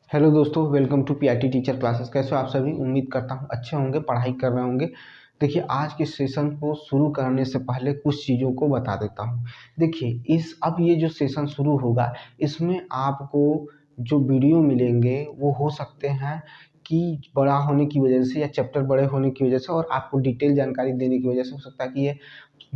Hello दोस्तों, welcome to PIT teacher classes. कैसे हो आप सभी? उम्मीद करता हूँ अच्छे होंगे, पढ़ाई कर रहे होंगे। देखिए, आज के सेशन को शुरू करने से पहले कुछ चीज़ों को बता देता हूँ। देखिए, अब ये जो सेशन शुरू होगा, इसमें आपको जो वीडियो मिलेंगे वो हो सकते हैं कि बड़ा होने की वजह से या चैप्टर बड़े होने की वजह से और आपको डिटेल जानकारी देने की वजह से हो सकता है कि ये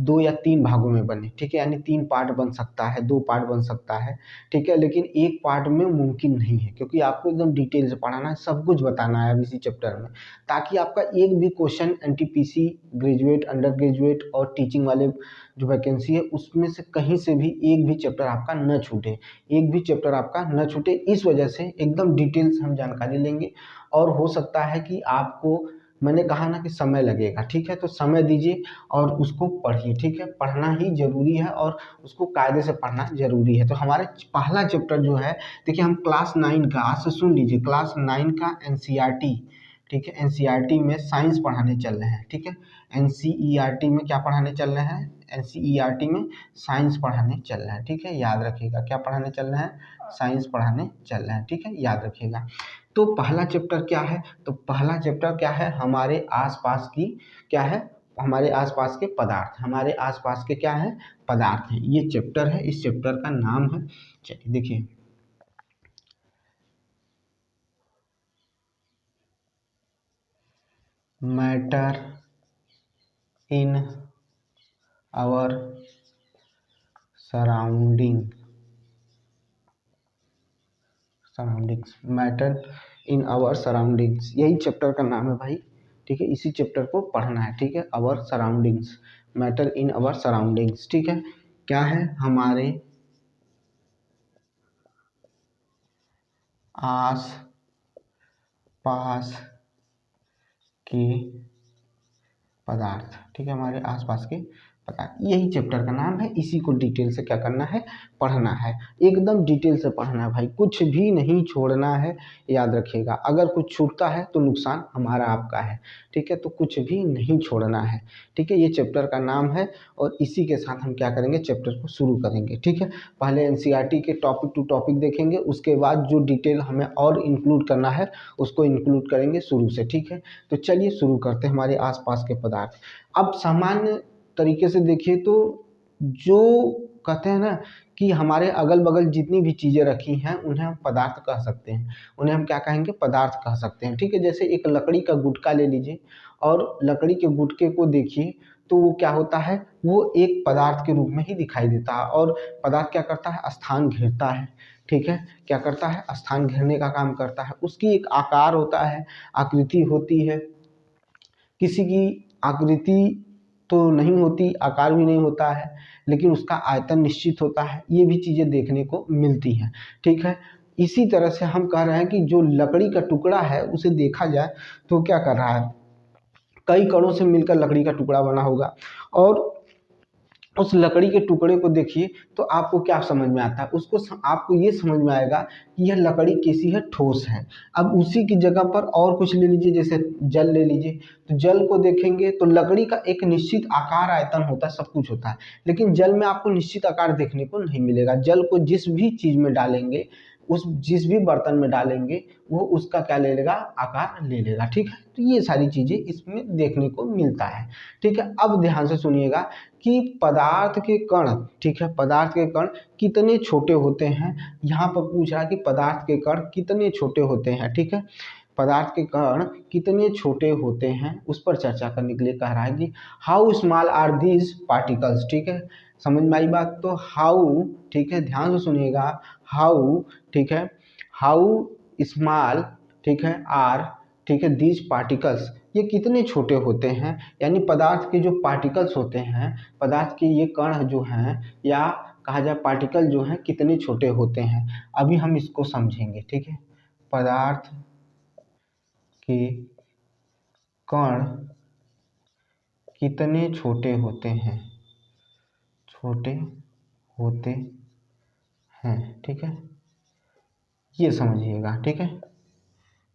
2 या 3 भागों में बने, ठीक है। यानी 3 पार्ट बन सकता है, 2 पार्ट बन सकता है, ठीक है। लेकिन एक पार्ट में मुमकिन नहीं है, क्योंकि आपको एकदम डिटेल से पढ़ाना है, सब कुछ बताना है अब इसी चैप्टर में, ताकि आपका एक भी question NTPC graduate, under graduate और टीचिंग वाले जो वैकेंसी है उसमें से कहीं से भी एक भी चैप्टर आपका न छूटे, एक भी चैप्टर आपका न छूटे। इस वजह से एकदम डिटेल से हम जानकारी लेंगे। और हो सकता है कि आपको, मैंने कहा ना कि समय लगेगा, ठीक है। तो समय दीजिए और उसको पढ़िए, ठीक है। पढ़ना ही जरूरी है और उसको कायदे से पढ़ना जरूरी है। तो हमारे पहला चैप्टर जो है, देखिए, हम क्लास 9 का, आज से सुन लीजिए, क्लास 9 का एनसीईआरटी, ठीक है, एनसीईआरटी में साइंस पढ़ाने चल रहे हैं, ठीक है। एनसीईआरटी में क्या पढ़ाने चल रहे हैं? एनसीईआरटी में साइंस पढ़ाने चल रहे हैं, ठीक है। याद रखिएगा, क्या पढ़ाने चल रहे हैं? साइंस पढ़ाने चल रहे हैं, ठीक है, याद रखिएगा। तो पहला चैप्टर क्या है? तो पहला चैप्टर क्या है? हमारे आसपास की, क्या है? हमारे आसपास के पदार्थ, हमारे आसपास के क्या है? पदार्थ हैं। ये चैप्टर है, इस चैप्टर का नाम है, चलिए देखिए, matter in our surrounding, surroundings, matter in our surroundings, यही चैप्टर का नाम है भाई, ठीक है। इसी चैप्टर को पढ़ना है, ठीक है। Our surroundings, matter in our surroundings, ठीक है। क्या है? हमारे आस पास के पदार्थ, ठीक है, हमारे आसपास के पदार्थ, यही चैप्टर का नाम है। इसी को डिटेल से क्या करना है? पढ़ना है, एकदम डिटेल से पढ़ना है भाई, कुछ भी नहीं छोड़ना है, याद रखिएगा। अगर कुछ छूटता है तो नुकसान हमारा आपका है, ठीक है। तो कुछ भी नहीं छोड़ना है, ठीक है। ये चैप्टर का नाम है और इसी के साथ हम क्या करेंगे? चैप्टर को शुरू करेंगे, ठीक है। पहले एनसीईआरटी के टॉपिक टू टॉपिक देखेंगे, उसके बाद जो डिटेल हमें और इंक्लूड करना है उसको इंक्लूड करेंगे शुरू से, ठीक है। तो चलिए शुरू करते हैं, हमारे आसपास के पदार्थ। अब सामान्य तरीके से देखिए तो, जो कहते हैं ना कि हमारे अगल बगल जितनी भी चीज़ें रखी हैं उन्हें हम पदार्थ कह सकते हैं, उन्हें हम क्या कहेंगे? पदार्थ कह सकते हैं, ठीक है। जैसे एक लकड़ी का गुटका ले लीजिए और लकड़ी के गुटके को देखिए, तो वो क्या होता है? वो एक पदार्थ के रूप में ही दिखाई देता है। और पदार्थ क्या करता है? स्थान घेरता है, ठीक है। क्या करता है? स्थान घेरने का काम करता है। उसकी एक आकार होता है, आकृति होती है। किसी की आकृति तो नहीं होती, आकार भी नहीं होता है, लेकिन उसका आयतन निश्चित होता है। ये भी चीज़ें देखने को मिलती हैं, ठीक है। इसी तरह से हम कह रहे हैं कि जो लकड़ी का टुकड़ा है उसे देखा जाए तो क्या कर रहा है? कई कणों से मिलकर लकड़ी का टुकड़ा बना होगा। और उस लकड़ी के टुकड़े को देखिए तो आपको क्या समझ में आता है? आपको ये समझ में आएगा कि यह लकड़ी कैसी है? ठोस है। अब उसी की जगह पर और कुछ ले लीजिए, जैसे जल ले लीजिए, तो जल को देखेंगे तो लकड़ी का एक निश्चित आकार, आयतन होता है, सब कुछ होता है, लेकिन जल में आपको निश्चित आकार देखने को नहीं मिलेगा। जल को जिस भी चीज़ में डालेंगे, जिस भी बर्तन में डालेंगे, वो उसका क्या ले लेगा? आकार ले लेगा, ठीक है। तो ये सारी चीज़ें इसमें देखने को मिलता है, ठीक है। अब ध्यान से सुनिएगा कि पदार्थ के कण, ठीक है, पदार्थ के कण कितने छोटे होते हैं। यहाँ पर पूछ रहा है कि पदार्थ के कण कितने छोटे होते हैं, ठीक है। पदार्थ के कण कितने छोटे होते हैं उस पर चर्चा करने के लिए कह रहा है कि how small are these particles, ठीक है। समझ में आई बात? तो हाउ, ठीक है, ध्यान से सुनिएगा, हाउ, ठीक है, हाउ स्मॉल, ठीक है, आर, ठीक है, दीज पार्टिकल्स, ये कितने छोटे होते हैं। यानी पदार्थ के जो पार्टिकल्स होते हैं, पदार्थ के ये कण जो हैं, या कहा जाए पार्टिकल जो हैं, कितने छोटे होते हैं। अभी हम इसको समझेंगे, ठीक है। पदार्थ के कण कितने छोटे होते हैं, छोटे होते हैं, ठीक है, ये समझिएगा, ठीक है।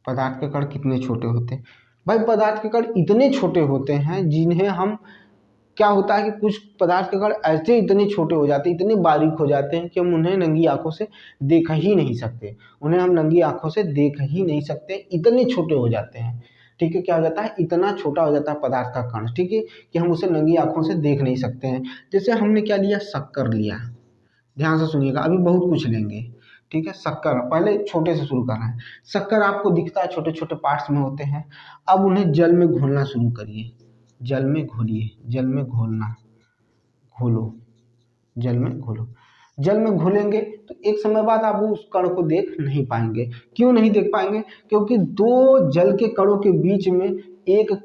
पदार्थ के कण कितने छोटे होते हैं? भाई पदार्थ के कण इतने छोटे होते हैं जिन्हें हम क्या होता है कि कुछ पदार्थ के कण ऐसे इतने छोटे हो जाते हैं, इतने बारीक हो जाते हैं कि हम उन्हें नंगी आंखों से देख ही नहीं सकते, उन्हें हम नंगी आंखों से देख ही नहीं सकते, इतने छोटे हो जाते हैं। ठीक है, क्या हो जाता है, इतना छोटा हो जाता है पदार्थ का कण, ठीक है, कि हम उसे नंगी आंखों से देख नहीं सकते हैं। जैसे हमने क्या लिया, शक्कर लिया, ध्यान से सुनिएगा, अभी बहुत कुछ लेंगे। ठीक है, शक्कर, पहले छोटे से शुरू करना है। शक्कर आपको दिखता है छोटे छोटे पार्ट्स में होते हैं। अब उन्हें जल में घोलना शुरू करिए, जल में घोलिए, जल में घोलना, घोलो, जल में घोलो। जल में घोलेंगे तो एक समय बाद आप उस कण को देख नहीं पाएंगे। क्यों नहीं देख पाएंगे, क्योंकि दो जल के कणों के बीच में एक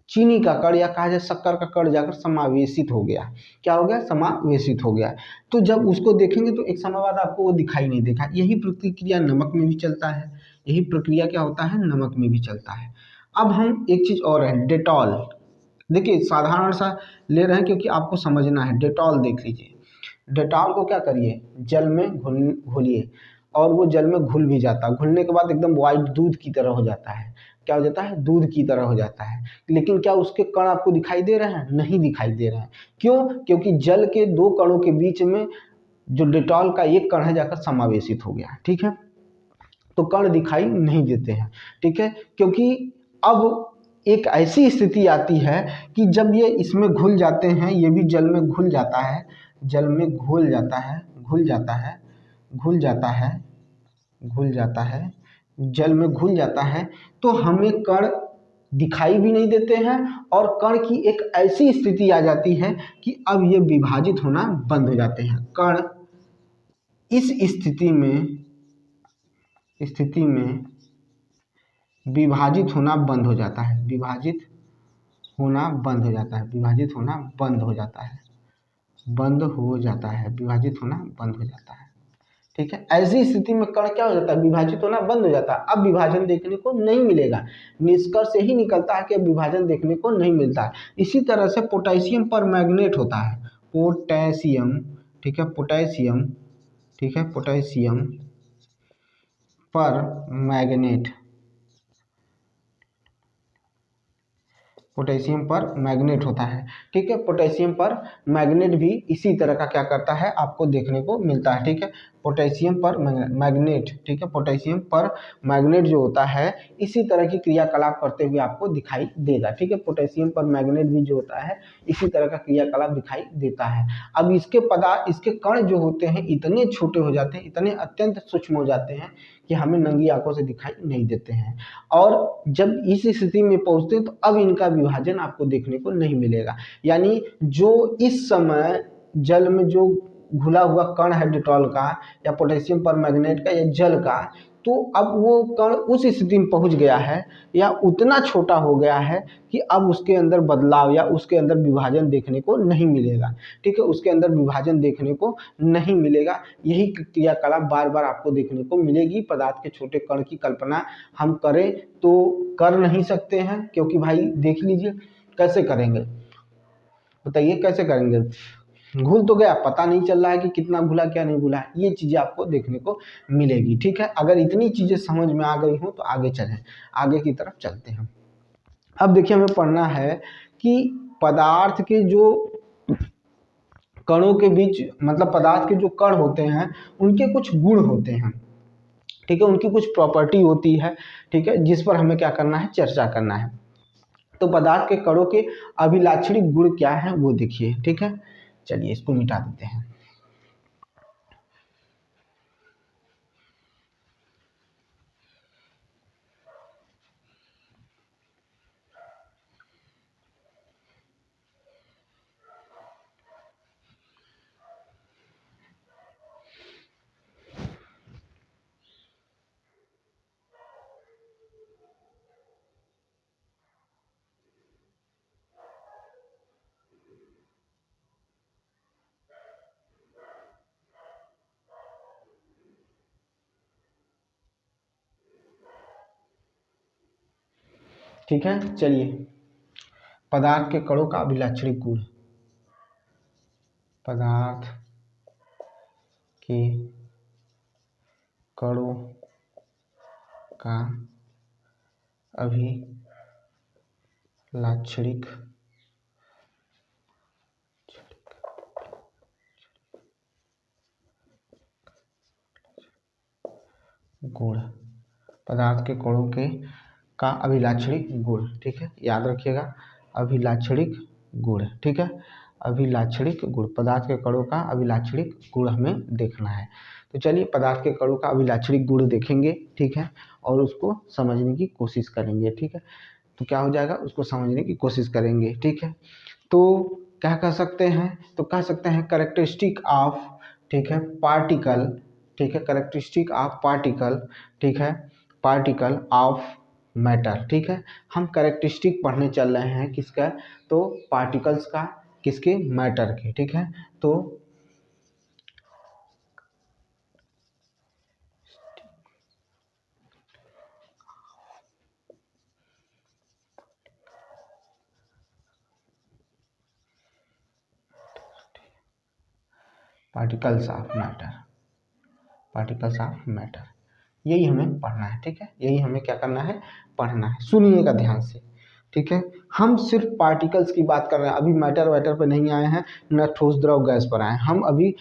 चीनी का कण या कहा जाए शक्कर का कण जाकर समावेशित हो गया। क्या हो गया, समावेशित हो गया। तो जब उसको देखेंगे तो एक समय बाद आपको वो दिखाई नहीं देगा। यही प्रतिक्रिया नमक में भी चलता है, यही प्रक्रिया क्या होता है, नमक में भी चलता है। अब हम एक चीज और है, डेटॉल। देखिए साधारण सा ले रहे हैं क्योंकि आपको समझना है। डेटॉल देख लीजिए, डेटॉल को क्या करिए, जल में घोलिए, और वो जल में घुल भी जाता है। घुलने के बाद एकदम वाइट दूध की तरह हो जाता है। क्या हो जाता है, दूध की तरह हो जाता है। लेकिन क्या उसके कण आपको दिखाई दे रहे हैं, नहीं दिखाई दे रहे हैं। क्यों, क्योंकि जल के दो कणों के बीच में जो डेटॉल का एक कण है जाकर समावेशित हो गया। ठीक है, तो कण दिखाई नहीं देते हैं। ठीक है, क्योंकि अब एक ऐसी स्थिति आती है कि जब ये इसमें घुल जाते हैं, ये भी जल में घुल जाता है, जल में घुल जाता है, घुल जाता है, घुल जाता है, घुल जाता है, जल में घुल जाता है, तो हमें कण दिखाई भी नहीं देते हैं। और कण की एक ऐसी स्थिति आ जाती है कि अब ये विभाजित होना बंद हो जाते हैं। कण इस स्थिति में विभाजित होना बंद हो जाता है, विभाजित होना बंद हो जाता है, विभाजित होना बंद हो जाता है, बंद हो जाता है, विभाजित होना बंद हो जाता है। ठीक है, ऐसी स्थिति में कण क्या हो जाता है, विभाजित होना बंद हो जाता है। अब विभाजन देखने को नहीं मिलेगा। निष्कर्ष यही निकलता है कि अब विभाजन देखने को नहीं मिलता है। इसी तरह से पोटेशियम पर मैग्नेट होता है, पोटेशियम, ठीक है, पोटेशियम, ठीक है, पोटेशियम पर मैग्नेट, पोटेशियम पर मैग्नेट होता है। ठीक है, पोटेशियम पर मैग्नेट भी इसी तरह का क्या करता है, आपको देखने को मिलता है। ठीक है, पोटेशियम पर मैग्नेट, ठीक है, पोटेशियम पर मैग्नेट जो होता है इसी तरह की क्रियाकलाप करते हुए आपको दिखाई देगा। ठीक है, पोटेशियम पर मैग्नेट भी जो होता है इसी तरह का क्रियाकलाप दिखाई देता है। अब इसके पदार्थ, इसके कण जो होते हैं इतने छोटे हो जाते हैं, इतने अत्यंत सूक्ष्म हो जाते हैं कि हमें नंगी आंखों से दिखाई नहीं देते हैं। और जब इस स्थिति में पहुंचते हैं तो अब इनका विभाजन आपको देखने को नहीं मिलेगा। यानी जो इस समय जल में जो घुला हुआ कण है डेटॉल का या पोटेशियम परमैंगनेट का या जल का, तो अब वो कण उस स्थिति में पहुंच गया है या उतना छोटा हो गया है कि अब उसके अंदर बदलाव या उसके अंदर विभाजन देखने को नहीं मिलेगा। ठीक है, उसके अंदर विभाजन देखने को नहीं मिलेगा। यही क्रियाकलाप बार बार आपको देखने को मिलेगी। पदार्थ के छोटे कण की कल्पना हम करें तो कर नहीं सकते हैं, क्योंकि भाई देख लीजिए कैसे करेंगे, बताइए कैसे करेंगे। घुल तो गया, पता नहीं चल रहा है कि कितना घुला क्या नहीं घुला, ये चीज़ें आपको देखने को मिलेगी। ठीक है, अगर इतनी चीज़ें समझ में आ गई हो तो आगे चलें, आगे की तरफ चलते हैं। अब देखिए हमें पढ़ना है कि पदार्थ के जो कणों के बीच, मतलब पदार्थ के जो कण होते हैं उनके कुछ गुण होते हैं। ठीक है, उनकी कुछ प्रॉपर्टी होती है। ठीक है, जिस पर हमें क्या करना है, चर्चा करना है। तो पदार्थ के कणों के अभिलाक्षणिक गुण क्या है वो देखिए। ठीक है, चलिए इसको मिटा देते हैं। ठीक है, चलिए पदार्थ के कणों का अभिलाक्षणिक गुण, पदार्थ के कणों का अभिलाक्षणिक गुण, पदार्थ के कणों के का अभिलाक्षणिक गुण, ठीक है, याद रखिएगा, अभिलाक्षणिक गुण, ठीक है, अभिलाक्षणिक गुण, पदार्थ के कणों का अभिलाक्षणिक गुण हमें देखना है। तो चलिए पदार्थ के कणों का अभिलाक्षणिक गुण देखेंगे, ठीक है, और उसको समझने की कोशिश करेंगे, ठीक है। तो क्या हो जाएगा, उसको समझने की कोशिश करेंगे, ठीक है। तो क्या कह सकते हैं, तो कह सकते हैं कैरेक्टरिस्टिक ऑफ, ठीक है, पार्टिकल, ठीक है, कैरेक्टरिस्टिक ऑफ पार्टिकल, ठीक है, पार्टिकल ऑफ मैटर, ठीक है। हम कैरेक्टरिस्टिक पढ़ने चल रहे हैं किसका, तो पार्टिकल्स का, किसके, मैटर के, ठीक है। तो particles of matter, particles of matter, यही हमें पढ़ना है, ठीक है, यही हमें क्या करना है, पढ़ना है। सुनिएगा ध्यान से, ठीक है। हम सिर्फ पार्टिकल्स की बात कर रहे हैं, अभी मैटर वैटर पे नहीं आए हैं, न ठोस द्रव गैस पर आए हैं। हम अभी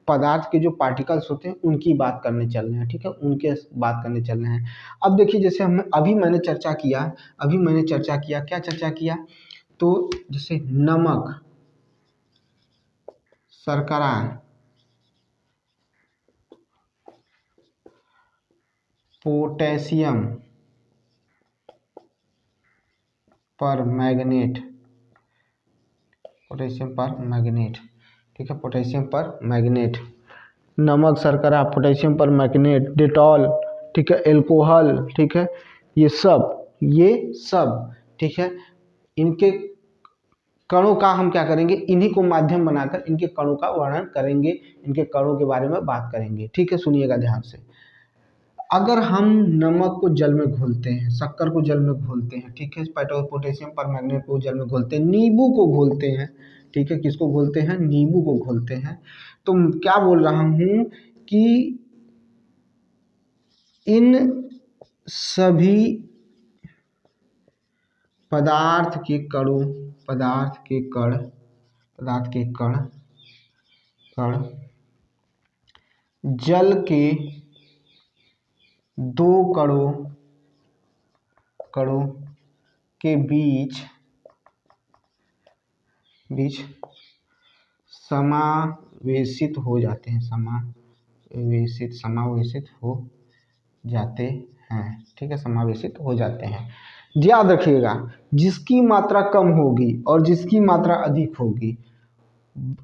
पदार्थ के जो पार्टिकल्स होते हैं उनकी बात करने चल रहे हैं, ठीक है, उनके बात करने चल रहे हैं। अब देखिए जैसे हम अभी मैंने चर्चा किया, अभी मैंने चर्चा किया, क्या चर्चा किया, तो जैसे नमक, शर्करा, पोटेशियम पर मैग्नेट, पोटेशियम पर मैग्नेट, ठीक है, पोटेशियम पर मैग्नेट, नमक, शर्करा, पोटेशियम पर मैग्नेट, डेटॉल, ठीक है, एल्कोहल, ठीक है, ये सब, ठीक है, इनके कणों का हम क्या करेंगे, इन्हीं को माध्यम बनाकर इनके कणों का वर्णन करेंगे, इनके कणों के बारे में बात करेंगे, ठीक है। सुनिएगा ध्यान से, अगर हम नमक को जल में घोलते हैं, शक्कर को जल में घोलते हैं, ठीक है, पोटेशियम पर मैग्नेट को जल में घोलते हैं, नींबू को घोलते हैं, ठीक है, किसको घोलते हैं, नींबू को घोलते हैं, तो क्या बोल रहा हूँ कि इन सभी पदार्थ के कणों, पदार्थ के कण, पदार्थ के कण, कण जल के दो कणों, कणों के बीच समावेशित हो जाते हैं, समावेशित हो जाते हैं, ठीक है, समावेशित हो जाते हैं। याद रखिएगा, जिसकी मात्रा कम होगी और जिसकी मात्रा अधिक होगी,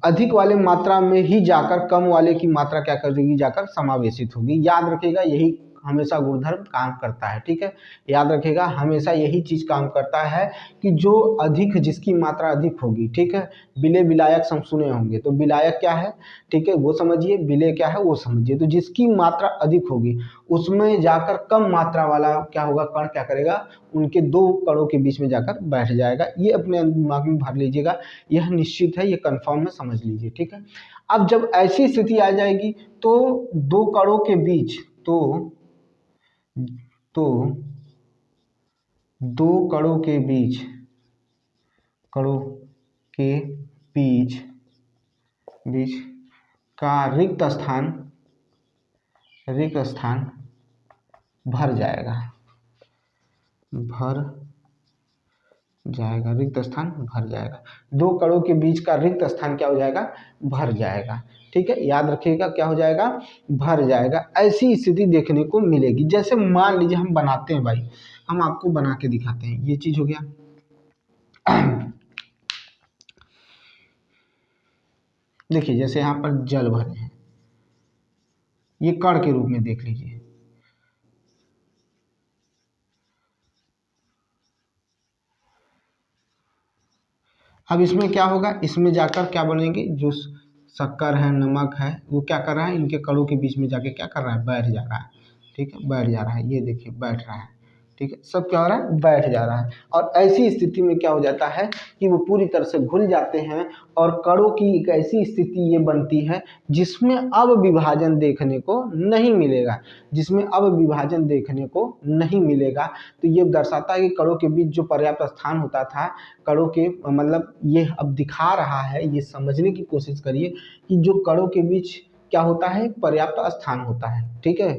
अधिक वाले मात्रा में ही जाकर कम वाले की मात्रा क्या करेगी, जाकर समावेशित होगी। याद रखिएगा, यही हमेशा गुणधर्म काम करता है, ठीक है, याद रखिएगा, हमेशा यही चीज काम करता है कि जो अधिक, जिसकी मात्रा अधिक होगी, ठीक है, विलेय विलायक हम सुने होंगे, तो विलायक क्या है, ठीक है, वो समझिए, विलेय क्या है वो समझिए। तो जिसकी मात्रा अधिक होगी उसमें जाकर कम मात्रा वाला क्या होगा, कण क्या करेगा, उनके दो कणों के बीच में जाकर बैठ जाएगा। ये अपने दिमाग में भर लीजिएगा, यह निश्चित है, ये कंफर्म है, समझ लीजिए, ठीक है। अब जब ऐसी स्थिति आ जाएगी तो दो कणों के बीच, तो दो कणों के बीच, कणों के बीच बीच का रिक्त स्थान भर जाएगा, रिक्त स्थान भर जाएगा, दो कणों के बीच का रिक्त स्थान क्या हो जाएगा, भर जाएगा, ठीक है, याद रखिएगा, क्या हो जाएगा, भर जाएगा। ऐसी स्थिति देखने को मिलेगी। जैसे मान लीजिए हम बनाते हैं भाई, हम आपको बना के दिखाते हैं, ये चीज हो गया, देखिए जैसे यहाँ पर जल भरे हैं, ये कण के रूप में देख लीजिए, अब इसमें क्या होगा, इसमें जाकर क्या बनेंगे, जो शक्कर है, नमक है, वो क्या कर रहा है, इनके कणों के बीच में जाके क्या कर रहा है, बैठ जा रहा है, ठीक है, बैठ जा रहा है, ये देखिए बैठ रहा है, ठीक है, सब क्या हो रहा है, बैठ जा रहा है। और ऐसी स्थिति में क्या हो जाता है कि वो पूरी तरह से घुल जाते हैं और कणों की एक ऐसी स्थिति ये बनती है जिसमें अब विभाजन देखने को नहीं मिलेगा, जिसमें अब विभाजन देखने को नहीं मिलेगा। तो ये दर्शाता है कि कणों के बीच जो पर्याप्त स्थान होता था, कणों के मतलब ये अब दिखा रहा है, ये समझने की कोशिश करिए कि जो कणों के बीच क्या होता है, पर्याप्त स्थान होता है, ठीक है,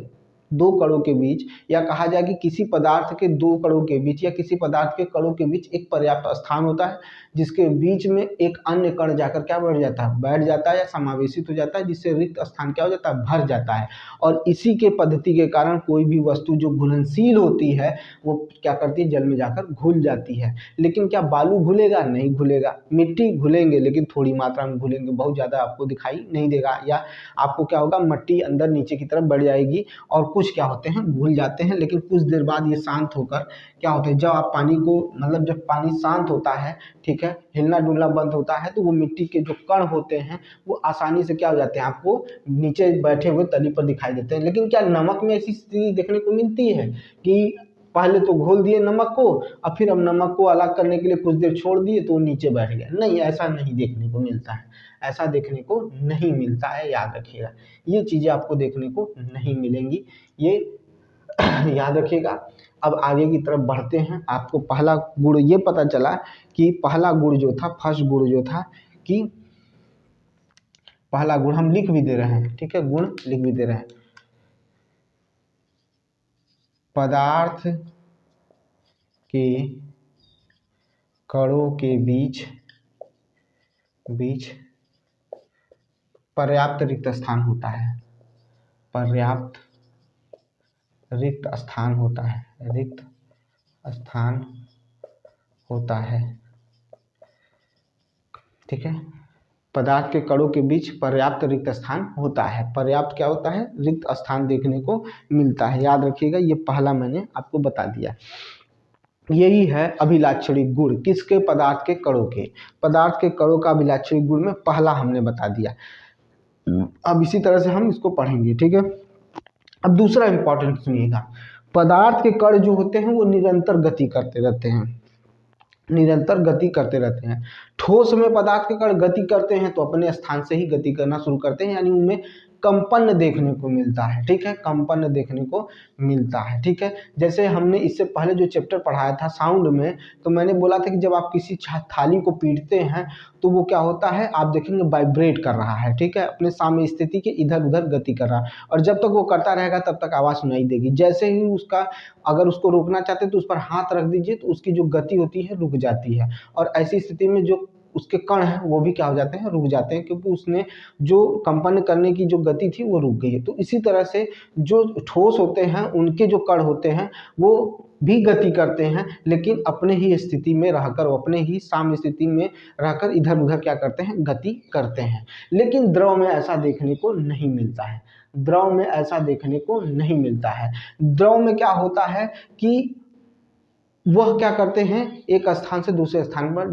दो कणों के बीच, या कहा जाए कि किसी पदार्थ के दो कणों के बीच या किसी पदार्थ के कणों के बीच एक पर्याप्त स्थान होता है जिसके बीच में एक अन्य कण जाकर क्या बैठ जाता है, बैठ जाता है या समावेशित हो जाता है, जिससे रिक्त स्थान क्या हो जाता है, भर जाता है। और इसी के पद्धति के कारण कोई भी वस्तु जो घुलनशील होती है वो क्या करती है, जल में जाकर घुल जाती है। लेकिन क्या बालू घुलेगा? नहीं घुलेगा। मिट्टी घुलेंगे लेकिन थोड़ी मात्रा में घुलेंगे, बहुत ज़्यादा आपको दिखाई नहीं देगा, या आपको क्या होगा, मट्टी अंदर नीचे की तरफ बढ़ जाएगी। और कुछ क्या होते हैं, घुल जाते हैं, लेकिन कुछ देर बाद ये शांत होकर क्या होता है, जब आप पानी को मतलब जब पानी शांत होता है, ठीक है, हिलना डुलना बंद होता है, तो वो मिट्टी के जो कण होते हैं वो आसानी से क्या हो जाते हैं, आपको नीचे बैठे हुए तली पर दिखाई देते हैं। लेकिन क्या नमक में ऐसी स्थिति देखने को मिलती है कि पहले तो घोल दिए नमक को और फिर हम नमक को अलग करने के लिए कुछ देर छोड़ दिए तो वो नीचे बैठ गया? नहीं, ऐसा नहीं देखने को मिलता है, ऐसा देखने को नहीं मिलता है, याद रखिएगा। ये चीज़ें आपको देखने को नहीं मिलेंगी, ये याद रखिएगा। अब आगे की तरफ बढ़ते हैं। आपको पहला गुण ये पता चला कि पहला गुण जो था, फर्स्ट गुण जो था, कि पहला गुण हम लिख भी दे रहे हैं, ठीक है, गुण लिख भी दे रहे हैं। पदार्थ के कणों के बीच पर्याप्त रिक्त स्थान होता है, पर्याप्त रिक्त स्थान होता है, रिक्त स्थान होता है, ठीक है। पदार्थ के कणों के बीच पर्याप्त रिक्त स्थान होता है। पर्याप्त क्या होता है, रिक्त स्थान देखने को मिलता है, याद रखिएगा। ये पहला मैंने आपको बता दिया। यही है अभिलाक्षणिक गुण, किसके, पदार्थ के कणों के। पदार्थ के कणों का अभिलाक्षणिक गुण में पहला हमने बता दिया। अब इसी तरह से हम इसको पढ़ेंगे, ठीक है। अब दूसरा इंपॉर्टेंट सुनिएगा, पदार्थ के कण जो होते हैं वो निरंतर गति करते रहते हैं, निरंतर गति करते रहते हैं। ठोस में पदार्थ के कण गति करते हैं तो अपने स्थान से ही गति करना शुरू करते हैं, यानी उनमें कंपन देखने को मिलता है, ठीक है, कंपन देखने को मिलता है, ठीक है। जैसे हमने इससे पहले जो चैप्टर पढ़ाया था साउंड में, तो मैंने बोला था कि जब आप किसी थाली को पीटते हैं तो वो क्या होता है, आप देखेंगे वाइब्रेट कर रहा है, ठीक है, अपने साम्य स्थिति के इधर उधर गति कर रहा है, और जब तक वो करता रहेगा तब तक आवाज़ सुनाई देगी। जैसे ही उसका, अगर उसको रोकना चाहते हैं तो उस पर हाथ रख दीजिए तो उसकी जो गति होती है रुक जाती है, और ऐसी स्थिति में जो उसके कण हैं वो भी क्या हो जाते हैं, रुक जाते हैं, क्योंकि उसने जो कंपन करने की जो गति थी वो रुक गई है। तो इसी तरह से जो ठोस होते हैं उनके जो कण होते हैं वो भी गति करते हैं, लेकिन अपने ही स्थिति में रहकर, अपने ही साम्य स्थिति में रहकर इधर उधर क्या करते हैं, गति करते हैं। लेकिन द्रव में ऐसा देखने को नहीं मिलता है, द्रव में ऐसा देखने को नहीं मिलता है। द्रव में क्या होता है कि वह क्या करते हैं, एक स्थान से दूसरे स्थान पर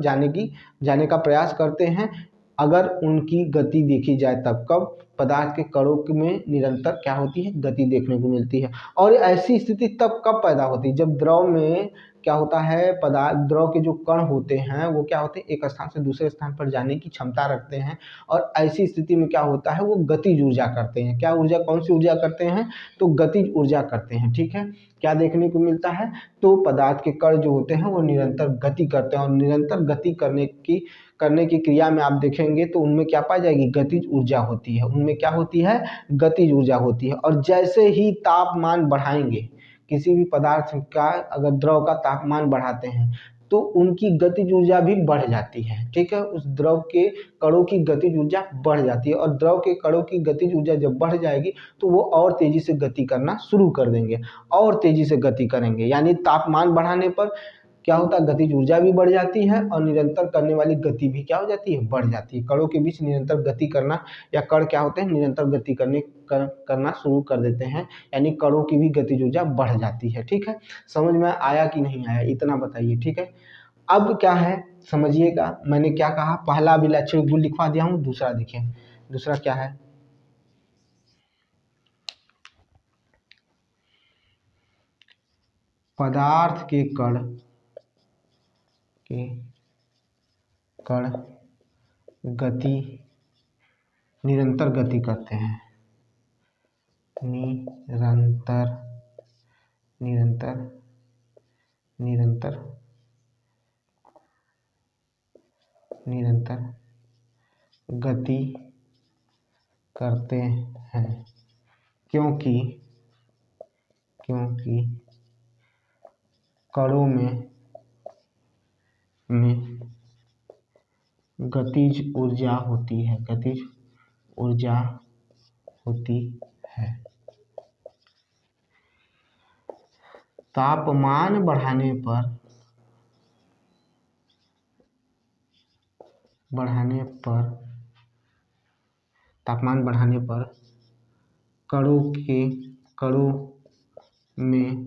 जाने का प्रयास करते हैं। अगर उनकी गति देखी जाए तब, कब, पदार्थ के कणों में निरंतर क्या होती है, गति देखने को मिलती है। और ऐसी स्थिति तब कब पैदा होती है, जब द्रव में क्या होता है, पदार्थ, द्रव के जो कण होते हैं वो क्या होते हैं, एक स्थान से दूसरे स्थान पर जाने की क्षमता रखते हैं, और ऐसी स्थिति में क्या होता है, वो गतिज ऊर्जा करते हैं। क्या ऊर्जा, कौन सी ऊर्जा करते हैं, तो गतिज ऊर्जा करते हैं, ठीक है। क्या देखने को मिलता है, तो पदार्थ के कण जो होते हैं वो निरंतर गति करते हैं, और निरंतर गति करने की क्रिया में आप देखेंगे तो उनमें क्या पाई जाएगी, गतिज ऊर्जा होती है, उनमें क्या होती है, गतिज ऊर्जा होती है। और जैसे ही तापमान बढ़ाएंगे, किसी भी पदार्थ का अगर द्रव का तापमान बढ़ाते हैं तो उनकी गतिज ऊर्जा भी बढ़ जाती है, ठीक है, उस द्रव के कणों की गतिज ऊर्जा बढ़ जाती है, और द्रव के कणों की गतिज ऊर्जा जब बढ़ जाएगी तो वो और तेजी से गति करना शुरू कर देंगे, और तेजी से गति करेंगे। यानी तापमान बढ़ाने पर क्या होता है, गतिज ऊर्जा भी बढ़ जाती है, और निरंतर करने वाली गति भी क्या हो जाती है, बढ़ जाती है। कणों के बीच निरंतर गति करना, या कण क्या होते हैं, निरंतर गति करना शुरू कर देते हैं, यानी कणों की भी गतिज ऊर्जा बढ़ जाती है, ठीक है। समझ में आया कि नहीं आया, इतना बताइए, ठीक है। अब क्या है समझिएगा, मैंने क्या कहा, पहला अभिलक्षण गुण लिखवा दिया हूँ, दूसरा देखिए, दूसरा क्या है, पदार्थ के कण गति, निरंतर गति करते हैं, निरंतर गति करते हैं, क्योंकि क्योंकि कणों में गतिज ऊर्जा होती है, गतिज ऊर्जा होती है। तापमान बढ़ाने पर तापमान बढ़ाने पर कणों में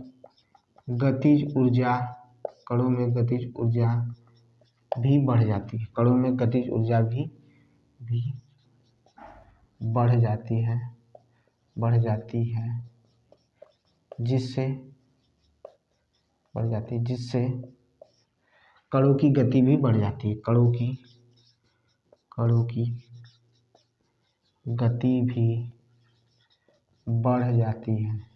गतिज ऊर्जा भी बढ़ जाती है, कणों में गतिज ऊर्जा भी बढ़ जाती है जिससे कणों की गति भी बढ़ जाती है, कणों की गति भी बढ़ जाती है।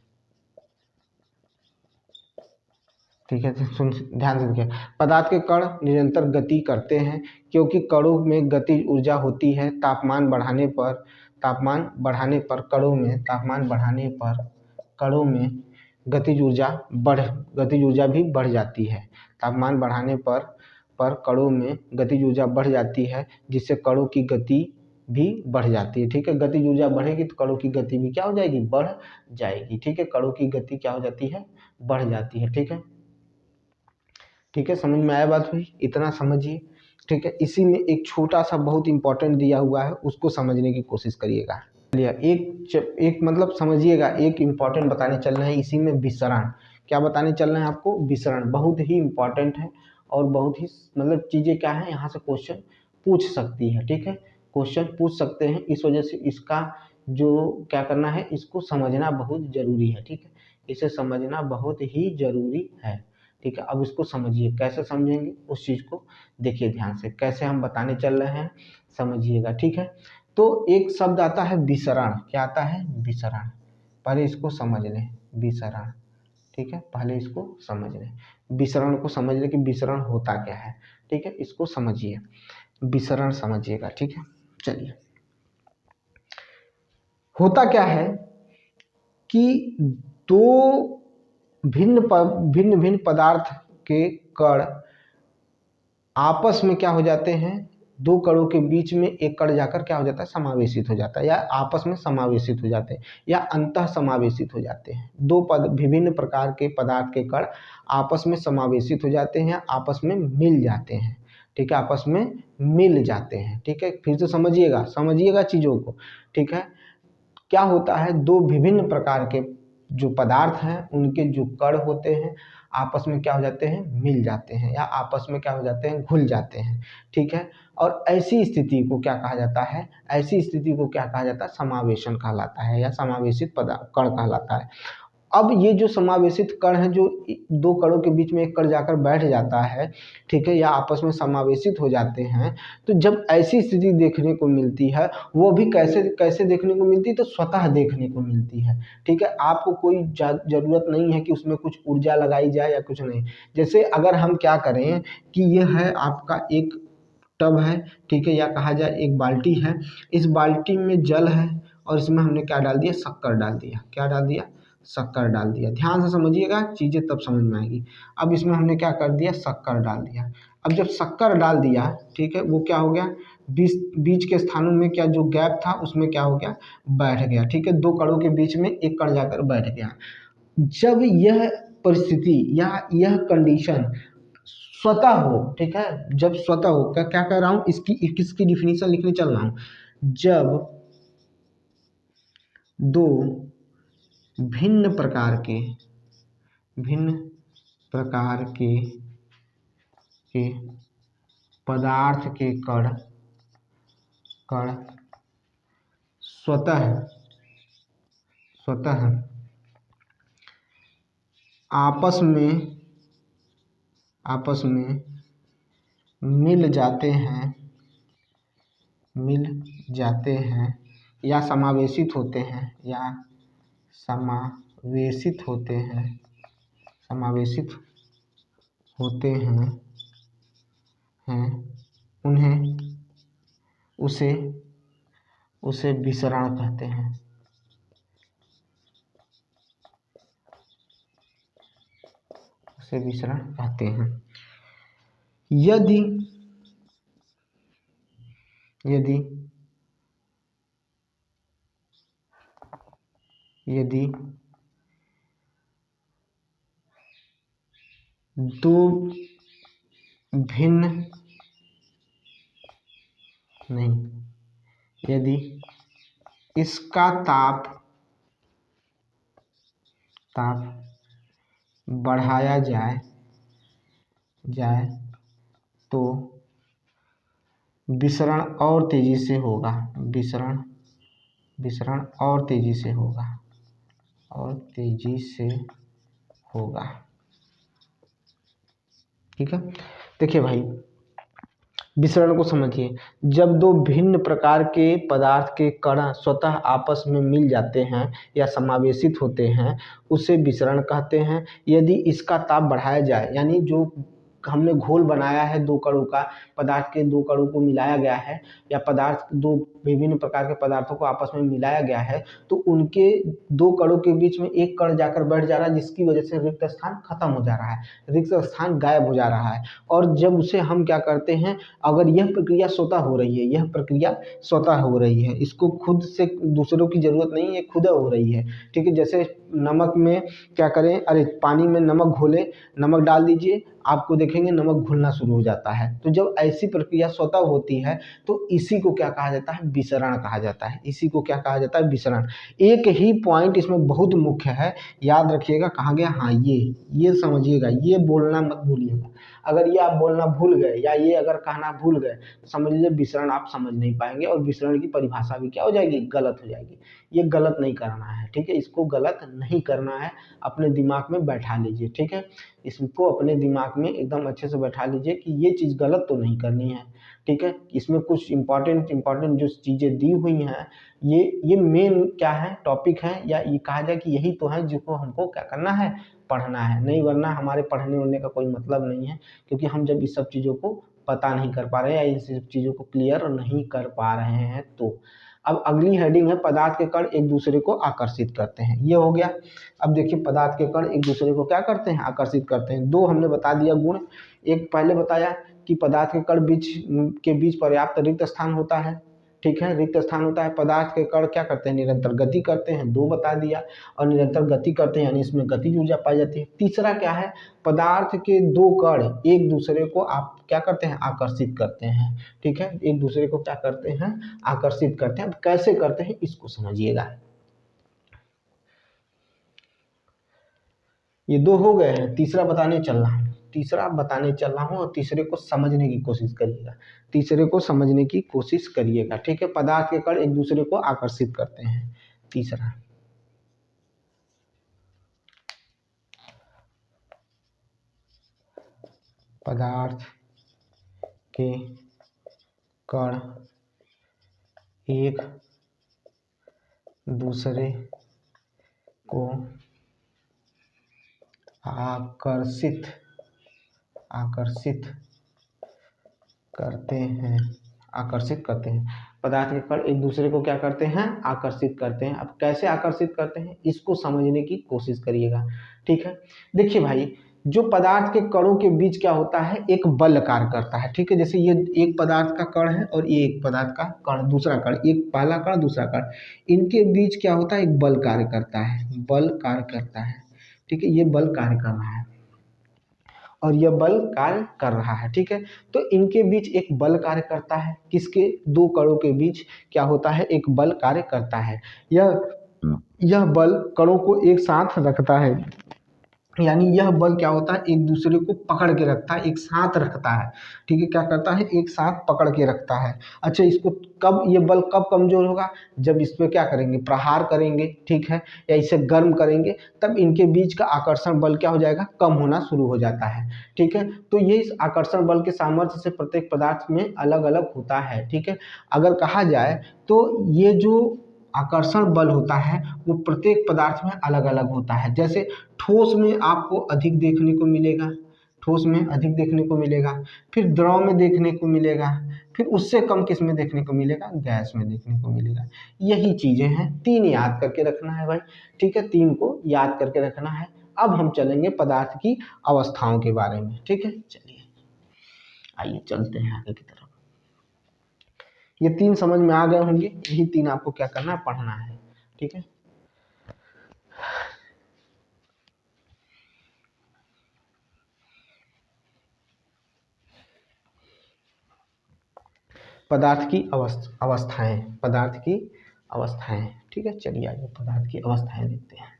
ठीक है, सुन ध्यान से देखिए। पदार्थ के कण निरंतर गति करते हैं क्योंकि कणों में गतिज ऊर्जा होती है। तापमान बढ़ाने पर कणों में गतिज ऊर्जा भी बढ़ जाती है। तापमान बढ़ाने पर कणों में गतिज ऊर्जा बढ़ जाती है जिससे कणों की गति भी बढ़ जाती है। ठीक है, गतिज ऊर्जा बढ़ेगी तो कणों की गति भी क्या हो जाएगी, बढ़ जाएगी। ठीक है, कणों की गति क्या हो जाती है, बढ़ जाती है। ठीक है, समझ में आया बात हुई, इतना समझिए। ठीक है, इसी में एक छोटा सा बहुत इंपॉर्टेंट दिया हुआ है, उसको समझने की कोशिश करिएगा। एक मतलब समझिएगा, एक इम्पॉर्टेंट बताने चल रहे हैं इसी में, विसरण। क्या बताने चल रहे हैं आपको, विसरण। बहुत ही इम्पॉर्टेंट है और बहुत ही मतलब चीज़ें क्या है, यहाँ से क्वेश्चन पूछ सकती है। ठीक है, क्वेश्चन पूछ सकते हैं, इस वजह से इसका जो क्या करना है, इसको समझना बहुत जरूरी है। ठीक है, इसे समझना बहुत ही जरूरी है। ठीक है, अब इसको समझिए, कैसे समझेंगे उस चीज़ को देखिए ध्यान से, कैसे हम बताने चल रहे हैं समझिएगा। ठीक है, तो एक शब्द आता है विसरण। क्या आता है, विसरण। पहले इसको समझ लें, विसरण। ठीक है, पहले इसको समझ लें, विसरण को समझ लें कि विसरण होता क्या है। ठीक है, इसको समझिए, विसरण समझिएगा। ठीक है, चलिए, होता क्या है कि दो भिन्न पदार्थ के कण आपस में क्या हो जाते हैं, दो कणों के बीच में एक कण जाकर क्या हो जाता है, समावेशित हो जाता है, या आपस में समावेशित हो जाते हैं, या अंतः समावेशित हो जाते हैं। विभिन्न प्रकार के पदार्थ के कण आपस में समावेशित हो जाते हैं, आपस में मिल जाते हैं। ठीक है, आपस में मिल जाते हैं। ठीक है, फिर से समझिएगा चीज़ों को। ठीक है, क्या होता है, दो विभिन्न प्रकार के जो पदार्थ हैं उनके जो कण होते हैं आपस में क्या हो जाते हैं, मिल जाते हैं, या आपस में क्या हो जाते हैं, घुल जाते हैं। ठीक है, और ऐसी स्थिति को क्या कहा जाता है, समावेशन कहलाता है, या समावेशित कण कहलाता है। अब ये जो समावेशित कण है, जो दो कणों के बीच में एक कण जाकर बैठ जाता है, ठीक है, या आपस में समावेशित हो जाते हैं, तो जब ऐसी स्थिति देखने को मिलती है, वो भी कैसे देखने को मिलती है, तो स्वतः देखने को मिलती है। ठीक है, आपको कोई जरूरत नहीं है कि उसमें कुछ ऊर्जा लगाई जाए या कुछ नहीं। जैसे अगर हम क्या करें कि यह है आपका एक टब है, ठीक है, या कहा जाए एक बाल्टी है, इस बाल्टी में जल है और इसमें हमने क्या डाल दिया, शक्कर डाल दिया। क्या डाल दिया, शक्कर डाल दिया। ध्यान से समझिएगा, चीज़ें तब समझ में आएगी। अब इसमें हमने क्या कर दिया, शक्कर डाल दिया। अब जब शक्कर डाल दिया, ठीक है, वो क्या हो गया, बीच के स्थानों में क्या जो गैप था उसमें क्या हो गया, बैठ गया। ठीक है, दो कणों के बीच में एक कण जाकर बैठ गया। जब यह परिस्थिति या यह कंडीशन स्वतः हो, ठीक है, जब स्वतः हो, क्या कह रहा हूं, किसकी डिफिनीशन लिखने चल रहा हूं, जब दो भिन्न प्रकार के पदार्थ के कण स्वतः आपस में मिल जाते हैं या समावेशित होते हैं, उन्हें उसे विसरण कहते हैं। उसे विसरण कहते हैं। यदि यदि यदि दो भिन्न नहीं, यदि इसका ताप बढ़ाया जाए तो विसरण और तेजी से होगा, विसरण और तेजी से होगा। ठीक है, देखिए भाई विसरण को समझिए। जब दो भिन्न प्रकार के पदार्थ के कण स्वतः आपस में मिल जाते हैं या समावेशित होते हैं, उसे विसरण कहते हैं। यदि इसका ताप बढ़ाया जाए, यानी जो हमने घोल बनाया है दो कणों का, पदार्थ के दो कणों को मिलाया गया है, या पदार्थ दो विभिन्न प्रकार के पदार्थों को आपस में मिलाया गया है, तो उनके दो कणों के बीच में एक कण जाकर बैठ जा रहा है, जिसकी वजह से रिक्त स्थान खत्म हो जा रहा है, रिक्त स्थान गायब हो जा रहा है। और जब उसे हम क्या करते हैं, अगर यह प्रक्रिया स्वतः हो रही है, इसको खुद से दूसरों की जरूरत नहीं है, खुद हो रही है। ठीक है, जैसे नमक में क्या करें, अरे पानी में नमक घोले, नमक डाल दीजिए, आपको देखेंगे नमक घुलना शुरू हो जाता है। तो जब ऐसी प्रक्रिया स्वतः होती है तो इसी को क्या कहा जाता है, विसरण कहा जाता है। इसी को क्या कहा जाता है, विसरण। एक ही पॉइंट इसमें बहुत मुख्य है, याद रखिएगा। कहाँ गया, हाँ ये समझिएगा, ये बोलना मत भूलिएगा। अगर ये आप बोलना भूल गए या ये अगर कहना भूल गए तो समझ लीजिए विसरण आप समझ नहीं पाएंगे, और विसरण की परिभाषा भी क्या हो जाएगी, गलत हो जाएगी। ये गलत नहीं करना है, ठीक है, इसको गलत नहीं करना है, अपने दिमाग में बैठा लीजिए। ठीक है, इसको अपने दिमाग में एकदम अच्छे से बैठा लीजिए कि ये चीज़ गलत तो नहीं करनी है। ठीक है, इसमें कुछ इंपॉर्टेंट जो चीज़ें दी हुई हैं, ये मेन क्या है, टॉपिक है, या ये कहा जाए कि यही तो है जिसको हमको क्या करना है, पढ़ना है। नहीं, वरना हमारे पढ़ने वढ़ने का कोई मतलब नहीं है, क्योंकि हम जब इस सब चीज़ों को पता नहीं कर पा रहे हैं या इन सब चीज़ों को क्लियर नहीं कर पा रहे हैं। तो अब अगली हेडिंग है, पदार्थ के कण एक दूसरे को आकर्षित करते हैं। ये हो गया। अब देखिए पदार्थ के कण एक दूसरे को क्या करते हैं, आकर्षित करते हैं। दो हमने बता दिया गुण। एक पहले बताया कि पदार्थ के कण के बीच पर्याप्त रिक्त स्थान होता है। ठीक है, रिक्त स्थान होता है। पदार्थ के कण क्या करते हैं, निरंतर गति करते हैं, दो बता दिया। और निरंतर गति करते हैं यानी इसमें गतिज ऊर्जा पाई जाती है। तीसरा क्या है, पदार्थ के दो कण एक दूसरे को आप क्या करते हैं, आकर्षित करते हैं। ठीक है, एक दूसरे को क्या करते हैं, आकर्षित करते हैं। अब कैसे करते हैं इसको समझिएगा। ये दो हो गए हैं, तीसरा बताने चल रहा हूँ और तीसरे को समझने की कोशिश करिएगा। ठीक है, पदार्थ के कण एक दूसरे को आकर्षित करते हैं। तीसरा, पदार्थ के कण एक दूसरे को आकर्षित करते हैं। पदार्थ के कण एक दूसरे को क्या करते हैं, आकर्षित करते हैं। अब कैसे आकर्षित करते हैं इसको समझने की कोशिश करिएगा। ठीक है, देखिए भाई, जो पदार्थ के कणों के बीच क्या होता है, एक बल कार्य करता है। ठीक है, जैसे ये एक पदार्थ का कण है और ये एक पदार्थ का कण, दूसरा कण, एक पहला कण दूसरा कण, इनके बीच क्या होता है, एक बल कार्य करता है। ठीक है, ये बल कार्य कर रहा है और यह बल कार्य कर रहा है। ठीक है, तो इनके बीच एक बल कार्य करता है। किसके, दो कणों के बीच क्या होता है, एक बल कार्य करता है। यह बल कणों को एक साथ रखता है, यानी यह बल क्या होता है, एक दूसरे को पकड़ के रखता है, एक साथ रखता है। ठीक है, क्या करता है, एक साथ पकड़ के रखता है। अच्छा, इसको कब, ये बल कब कमजोर होगा, जब इस पे क्या करेंगे, प्रहार करेंगे। ठीक है, या इसे गर्म करेंगे, तब इनके बीच का आकर्षण बल क्या हो जाएगा, कम होना शुरू हो जाता है। ठीक है, तो ये इस आकर्षण बल के सामर्थ्य से प्रत्येक पदार्थ में अलग अलग होता है। ठीक है, अगर कहा जाए तो ये जो आकर्षण बल होता है वो प्रत्येक पदार्थ में अलग अलग होता है। जैसे ठोस में आपको अधिक देखने को मिलेगा, फिर द्रव में देखने को मिलेगा, फिर उससे कम किस में देखने को मिलेगा, गैस में देखने को मिलेगा। यही चीजें हैं, तीन याद करके रखना है भाई। ठीक है, तीन को याद करके रखना है। अब हम चलेंगे पदार्थ की अवस्थाओं के बारे में, ठीक है। चलिए आइए चलते हैं आगे की तरफ। ये 3 समझ में आ गए होंगे, यही 3 आपको क्या करना है, पढ़ना है, ठीक है। पदार्थ की अवस्थाएं, पदार्थ की अवस्थाएं, ठीक है। चलिए आइए पदार्थ की अवस्थाएं देखते हैं।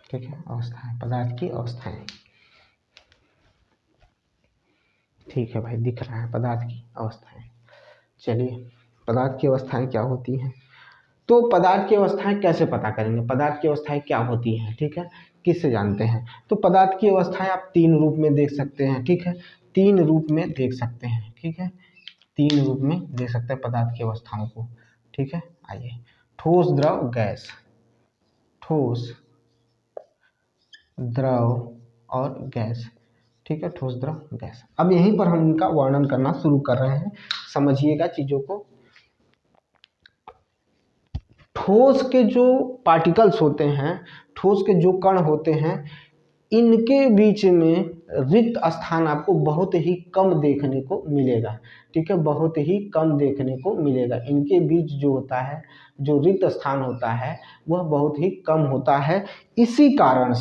ठीक है, अवस्थाएं, पदार्थ की अवस्थाएं, ठीक है भाई, दिख रहा है पदार्थ की अवस्थाएं। चलिए पदार्थ की अवस्थाएं क्या होती हैं, तो पदार्थ की अवस्थाएं कैसे पता करेंगे, पदार्थ की अवस्थाएं क्या होती हैं, ठीक है, किससे जानते हैं। तो पदार्थ की अवस्थाएं आप 3 रूप में देख सकते हैं, ठीक है, 3 रूप में देख सकते हैं, ठीक है, 3 रूप में देख सकते हैं पदार्थ की अवस्थाओं को, ठीक है। आइए, ठोस, द्रव, गैस, ठोस, द्रव और गैस, ठीक है, ठोस, द्रव, गैस। अब यहीं पर हम इनका वर्णन करना शुरू कर रहे हैं, समझिएगा चीजों को। ठोस के जो पार्टिकल्स होते हैं, ठोस के जो कण होते हैं, इनके बीच में रिक्त स्थान आपको बहुत ही कम देखने को मिलेगा, ठीक है, बहुत ही कम देखने को मिलेगा। इनके बीच जो होता है, जो रिक्त स्थान होता है, वह बहुत ही कम होता है। इसी कारण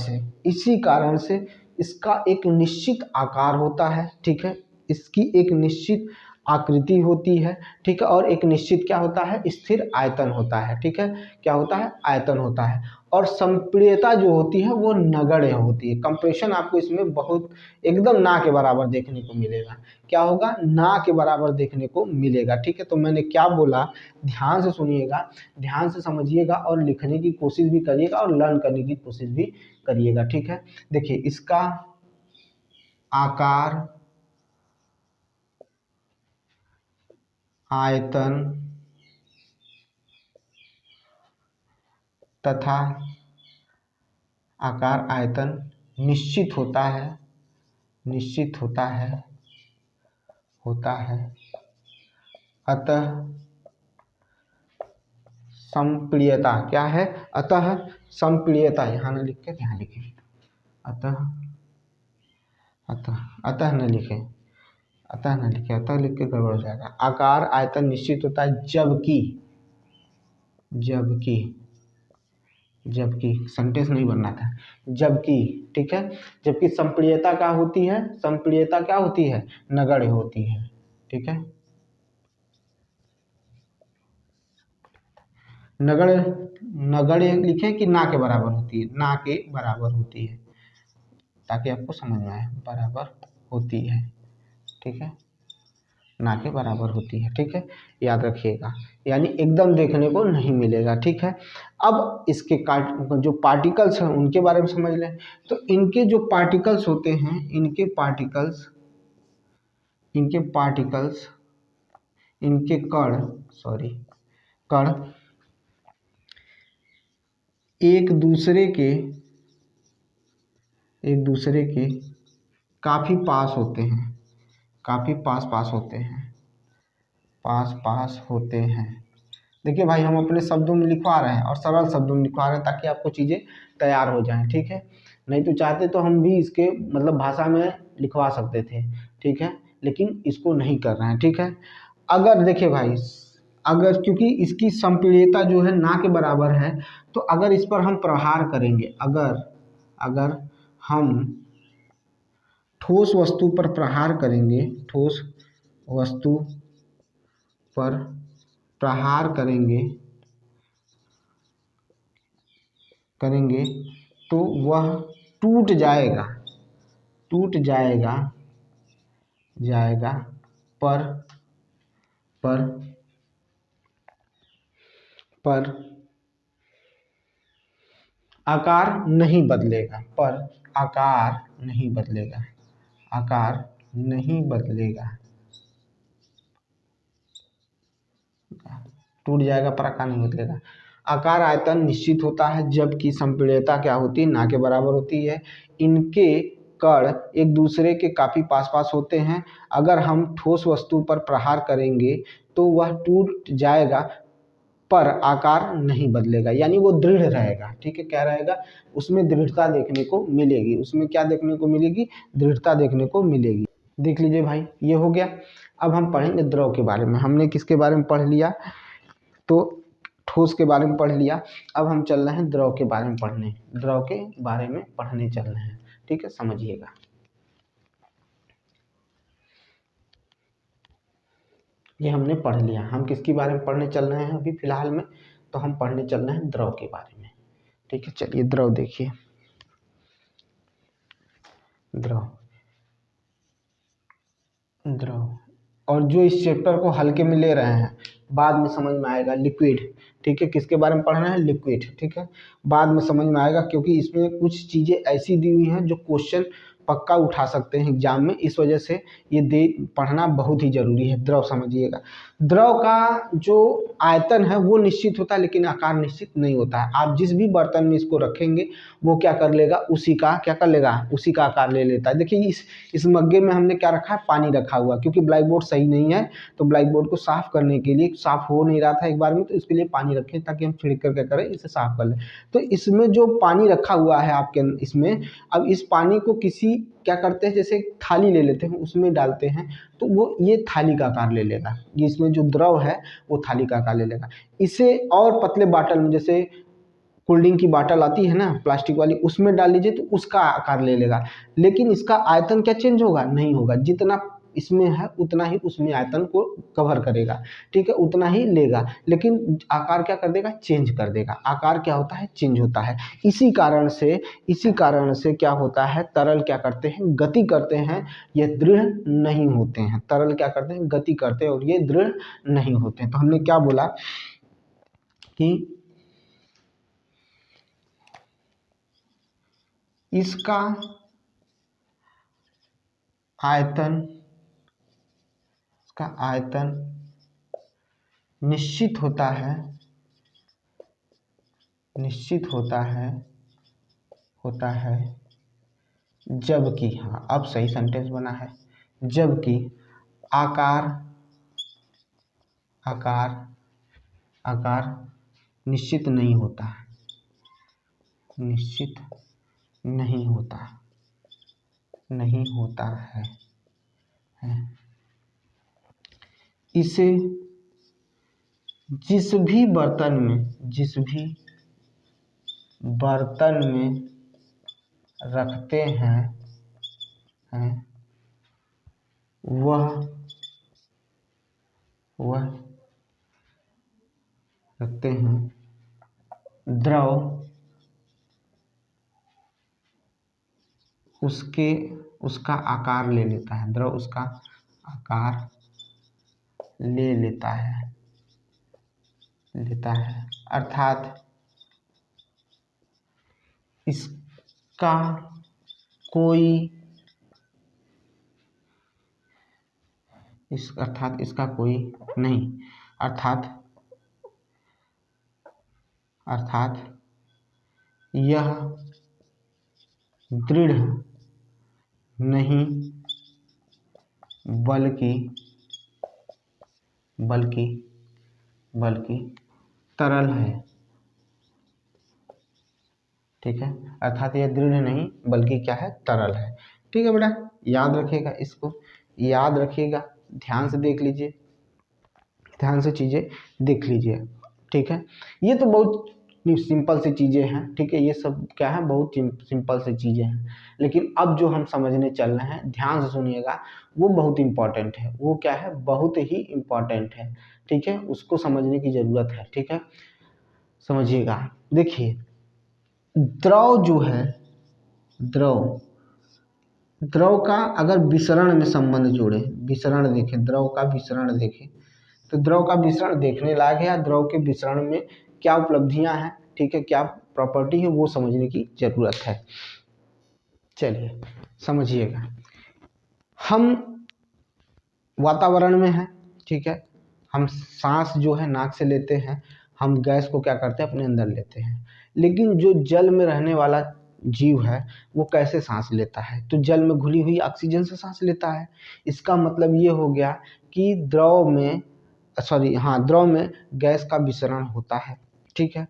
से इसका एक निश्चित आकार होता है, ठीक है, इसकी एक निश्चित आकृति होती है, ठीक है, और एक निश्चित क्या होता है, स्थिर आयतन होता है, ठीक है, क्या होता है, आयतन होता है। और संप्रियता जो होती है वो नगण्य होती है। कंप्रेशन आपको इसमें बहुत एकदम ना के बराबर देखने को मिलेगा, क्या होगा, ना के बराबर देखने को मिलेगा, ठीक है। तो मैंने क्या बोला, ध्यान से सुनिएगा, ध्यान से समझिएगा और लिखने की कोशिश भी करिएगा और लर्न करने की कोशिश भी करिएगा, ठीक है। देखिए इसका आकार, आयतन तथा आकार आयतन निश्चित होता है, निश्चित होता है। अतः संप्रियता क्या है, अतः संप्रियता, यहाँ न लिख के यहाँ लिखें, अतः अतः अतः न लिखें, अतः न लिखें, अतः लिख के गड़बड़ हो जाएगा। आकार आयतन निश्चित होता है जबकि जबकि जबकि सेंटेंस नहीं बनना था, जबकि, ठीक है, जबकि संप्रियता क्या होती है, संप्रियता क्या होती है, नगण्य होती है, ठीक है। नगण्य, नगण्य लिखे कि ना के बराबर होती है, ना के बराबर होती है, ताकि आपको समझ में आए, बराबर होती है, ठीक है, ना के बराबर होती है, ठीक है, याद रखिएगा, यानी एकदम देखने को नहीं मिलेगा, ठीक है। अब इसके जो पार्टिकल्स हैं उनके बारे में समझ लें। तो इनके जो पार्टिकल्स होते हैं, इनके पार्टिकल्स, इनके कण, सॉरी, कण एक दूसरे के काफी पास होते हैं, काफी पास होते हैं, पास होते हैं। देखिए भाई हम अपने शब्दों में लिखवा रहे हैं और सरल शब्दों में लिखवा रहे हैं ताकि आपको चीज़ें तैयार हो जाएं, ठीक है। नहीं तो चाहते तो हम भी इसके मतलब भाषा में लिखवा सकते थे, ठीक है, लेकिन इसको नहीं कर रहे हैं, ठीक है। अगर देखिए भाई, अगर क्योंकि इसकी संपीड़ितता जो है ना के बराबर है, तो अगर इस पर हम प्रहार करेंगे, अगर हम ठोस वस्तु पर प्रहार करेंगे, ठोस वस्तु पर प्रहार करेंगे तो वह टूट जाएगा, टूट जाएगा, जाएगा, पर पर पर आकार नहीं बदलेगा, पर आकार नहीं बदलेगा, आकार नहीं बदलेगा, टूट जाएगा पर आकार नहीं बदलेगा। आकार आयतन निश्चित होता है जबकि संपीड़ितता क्या होती है, ना के बराबर होती है। इनके कण एक दूसरे के काफ़ी पास पास होते हैं। अगर हम ठोस वस्तु पर प्रहार करेंगे तो वह टूट जाएगा पर आकार नहीं बदलेगा, यानी वो दृढ़ रहेगा। ठीक है, क्या रहेगा, उसमें दृढ़ता देखने को मिलेगी। उसमें क्या देखने को मिलेगी, दृढ़ता देखने को मिलेगी। देख लीजिए भाई, ये हो गया। अब हम पढ़ेंगे द्रव के बारे में। हमने किसके बारे में पढ़ लिया, तो ठोस के बारे में पढ़ लिया। अब हम चल रहे हैं द्रव के बारे में पढ़ने, द्रव के बारे में पढ़ने चल रहे हैं। ठीक है, समझिएगा। ये हमने पढ़ लिया। हम किसके बारे में पढ़ने चल रहे हैं अभी फिलहाल में, तो हम पढ़ने चल रहे हैं द्रव के बारे में। ठीक है, चलिए द्रव देखिए। द्रव द्रव और जो इस चैप्टर को हल्के में ले रहे हैं, बाद में समझ में आएगा लिक्विड। ठीक है, किसके बारे में पढ़ना है, लिक्विड। ठीक है, बाद में समझ में आएगा, क्योंकि इसमें कुछ चीज़ें ऐसी दी हुई हैं जो क्वेश्चन पक्का उठा सकते हैं एग्जाम में। इस वजह से ये पढ़ना बहुत ही जरूरी है। द्रव समझिएगा। द्रव का जो आयतन है वो निश्चित होता है, लेकिन आकार निश्चित नहीं होता है। आप जिस भी बर्तन में इसको रखेंगे वो क्या कर लेगा, उसी का क्या कर लेगा, उसी का आकार ले लेता है। देखिए इस मग्गे में हमने क्या रखा है, पानी रखा हुआ, क्योंकि ब्लैक बोर्ड सही नहीं है, तो ब्लैक बोर्ड को साफ करने के लिए, साफ हो नहीं रहा था एक बार में, तो इसके लिए पानी रखें ताकि हम छिड़क कर क्या करें, इसे साफ कर लें। तो इसमें जो पानी रखा हुआ है आपके इसमें, अब इस पानी को किसी क्या करते हैं, जैसे थाली ले लेते हैं, उसमें डालते हैं, तो वो ये थाली का आकार ले लेगा। ये इसमें जो द्रव है वो थाली का आकार ले लेगा। इसे और पतले बाटल में, जैसे कोल्ड ड्रिंक की बाटल आती है ना प्लास्टिक वाली, उसमें डाल लीजिए तो उसका आकार ले लेगा। लेकिन इसका आयतन क्या चेंज होगा, नहीं होगा। जितना इसमें है उतना ही उसमें आयतन को कवर करेगा। ठीक है, उतना ही लेगा, लेकिन आकार क्या कर देगा, चेंज कर देगा। आकार क्या होता है, चेंज होता है। इसी कारण से क्या होता है, तरल क्या करते हैं, गति करते हैं, ये दृढ़ नहीं होते हैं। तरल क्या करते हैं, गति करते हैं, और ये दृढ़ नहीं होते हैं। तो हमने क्या बोला कि इसका आयतन निश्चित होता है, जबकि, हाँ अब सही सेंटेंस बना है, जबकि आकार निश्चित नहीं होता, नहीं होता है। इसे जिस भी बर्तन में रखते हैं, वह रखते हैं, द्रव उसका आकार ले लेता है, द्रव उसका आकार ले लेता है, अर्थात इसका कोई नहीं, अर्थात यह दृढ़ नहीं बल्कि तरल है। ठीक है, अर्थात यह दृढ़ नहीं बल्कि क्या है, तरल है। ठीक है बेटा, याद रखिएगा, इसको याद रखिएगा, ध्यान से देख लीजिए, ध्यान से चीज़ें देख लीजिए। ठीक है, ये तो बहुत सिंपल सी चीज़ें हैं। ठीक है, ये सब क्या है, बहुत सिंपल सी चीज़ें हैं। लेकिन अब जो हम समझने चल रहे हैं, ध्यान से सुनिएगा, वो बहुत इम्पॉर्टेंट है। वो क्या है, बहुत ही इम्पॉर्टेंट है। ठीक है, उसको समझने की ज़रूरत है। ठीक है, समझिएगा। देखिए, द्रव जो है, द्रव का अगर विसरण में संबंध जोड़े, विसरण देखें, द्रव का विसरण देखें, तो द्रव का विसरण देखने लायक है, या द्रव के विसरण में क्या उपलब्धियां हैं, ठीक है, क्या प्रॉपर्टी है, वो समझने की जरूरत है। चलिए समझिएगा, हम वातावरण में हैं, ठीक है, हम सांस जो है नाक से लेते हैं, हम गैस को क्या करते हैं, अपने अंदर लेते हैं। लेकिन जो जल में रहने वाला जीव है वो कैसे सांस लेता है, तो जल में घुली हुई ऑक्सीजन से सांस लेता है। इसका मतलब ये हो गया कि द्रव में गैस का विसरण होता है। ठीक है,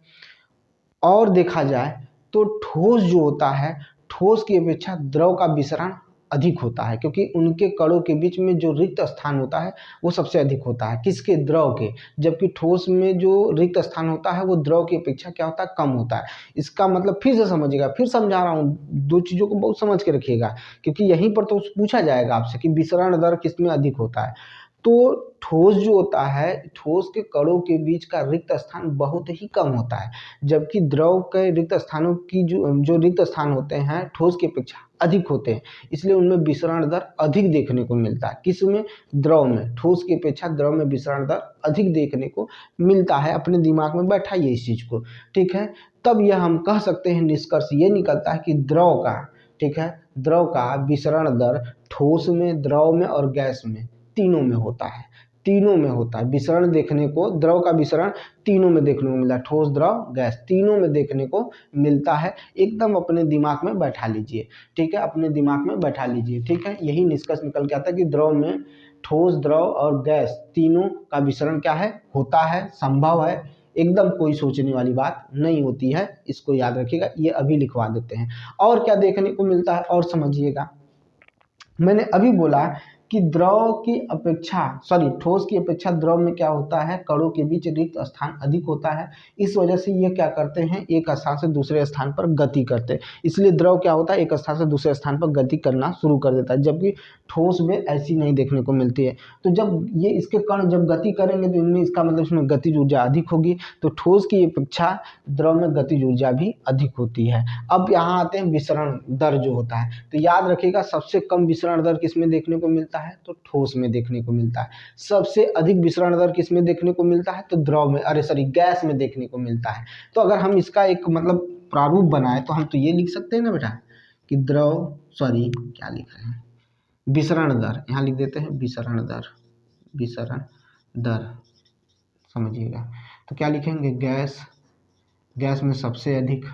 और देखा जाए तो ठोस जो होता है, ठोस की अपेक्षा द्रव का विसरण अधिक होता है, क्योंकि उनके कणों के बीच में जो रिक्त स्थान होता है वो सबसे अधिक होता है। किसके? द्रव के। जबकि ठोस में जो रिक्त स्थान होता है वो द्रव की अपेक्षा क्या होता है? कम होता है। इसका मतलब फिर से समझिएगा, फिर समझा रहा हूँ, दो चीज़ों को बहुत समझ के रखिएगा, क्योंकि यहीं पर तो पूछा जाएगा आपसे कि विसरण दर किसमें अधिक होता है। तो ठोस जो होता है, ठोस के कणों के बीच का रिक्त स्थान बहुत ही कम होता है, जबकि द्रव के रिक्त स्थानों की जो रिक्त स्थान होते हैं ठोस की अपेक्षा अधिक होते हैं, इसलिए उनमें विसरण दर अधिक देखने को मिलता है। किसमें? द्रव में। ठोस की अपेक्षा द्रव में विसरण दर अधिक देखने को मिलता है। अपने दिमाग में बैठाइए इस चीज़ को। ठीक है, तब यह हम कह सकते हैं, निष्कर्ष ये निकलता है कि द्रव का, ठीक है, द्रव का विसरण दर ठोस में, द्रव में और गैस में, तीनों में होता है। तीनों में होता है विसरण देखने को, द्रव का विसरण तीनों में देखने को मिलता है, ठोस, द्रव, गैस, तीनों में देखने को मिलता है। एकदम अपने दिमाग में बैठा लीजिए। ठीक है, अपने दिमाग में बैठा लीजिए। ठीक है, यही निष्कर्ष निकल के आता है कि द्रव में, ठोस, द्रव और गैस तीनों का विसरण क्या है? होता है, संभव है। एकदम कोई सोचने वाली बात नहीं होती है, इसको याद रखिएगा। ये अभी लिखवा देते हैं। और क्या देखने को मिलता है और समझिएगा। मैंने अभी बोला कि ठोस की अपेक्षा द्रव में क्या होता है? कणों के बीच रिक्त स्थान अधिक होता है। इस वजह से ये क्या करते हैं? एक स्थान से दूसरे स्थान पर गति करते हैं। इसलिए द्रव क्या होता है? एक स्थान से दूसरे स्थान पर गति करना शुरू कर देता है, जबकि ठोस में ऐसी नहीं देखने को मिलती है। तो जब ये इसके कण जब गति करेंगे तो इनमें, इसका मतलब इसमें गतिज ऊर्जा अधिक होगी। तो ठोस की अपेक्षा द्रव में गतिज ऊर्जा भी अधिक होती है। अब यहाँ आते हैं विसरण दर जो होता है, तो याद रखिएगा सबसे कम विसरण दर किसमें देखने को मिलता है? तो ठोस में देखने को मिलता है। सबसे अधिक विसरण दर किसमें देखने को मिलता है? तो गैस में देखने को मिलता है। तो अगर हम इसका एक मतलब प्रारूप बनाए तो हम तो ये लिख सकते हैं ना बेटा कि क्या लिख रहे हैं? विसरण दर, यहाँ लिख देते हैं विसरण दर। विसरण दर समझिएगा, तो क्या लिखेंगे? गैस में सबसे अधिक,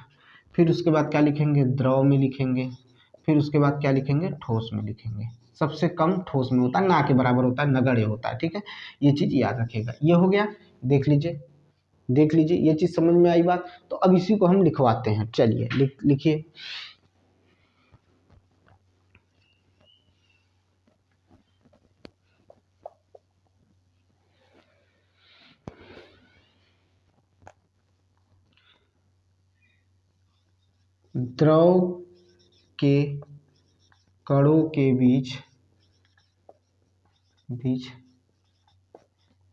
फिर उसके बाद क्या लिखेंगे? द्रव में लिखेंगे, फिर उसके बाद क्या लिखेंगे? ठोस में लिखेंगे। सबसे कम ठोस में होता है, ना के बराबर होता है, नगण्य होता है। ठीक है, ये चीज़ याद रखिएगा। ये हो गया, देख लीजिए ये चीज़ समझ में आई बात। तो अब इसी को हम लिखवाते हैं। चलिए लिखिए। द्रव के कणों के बीच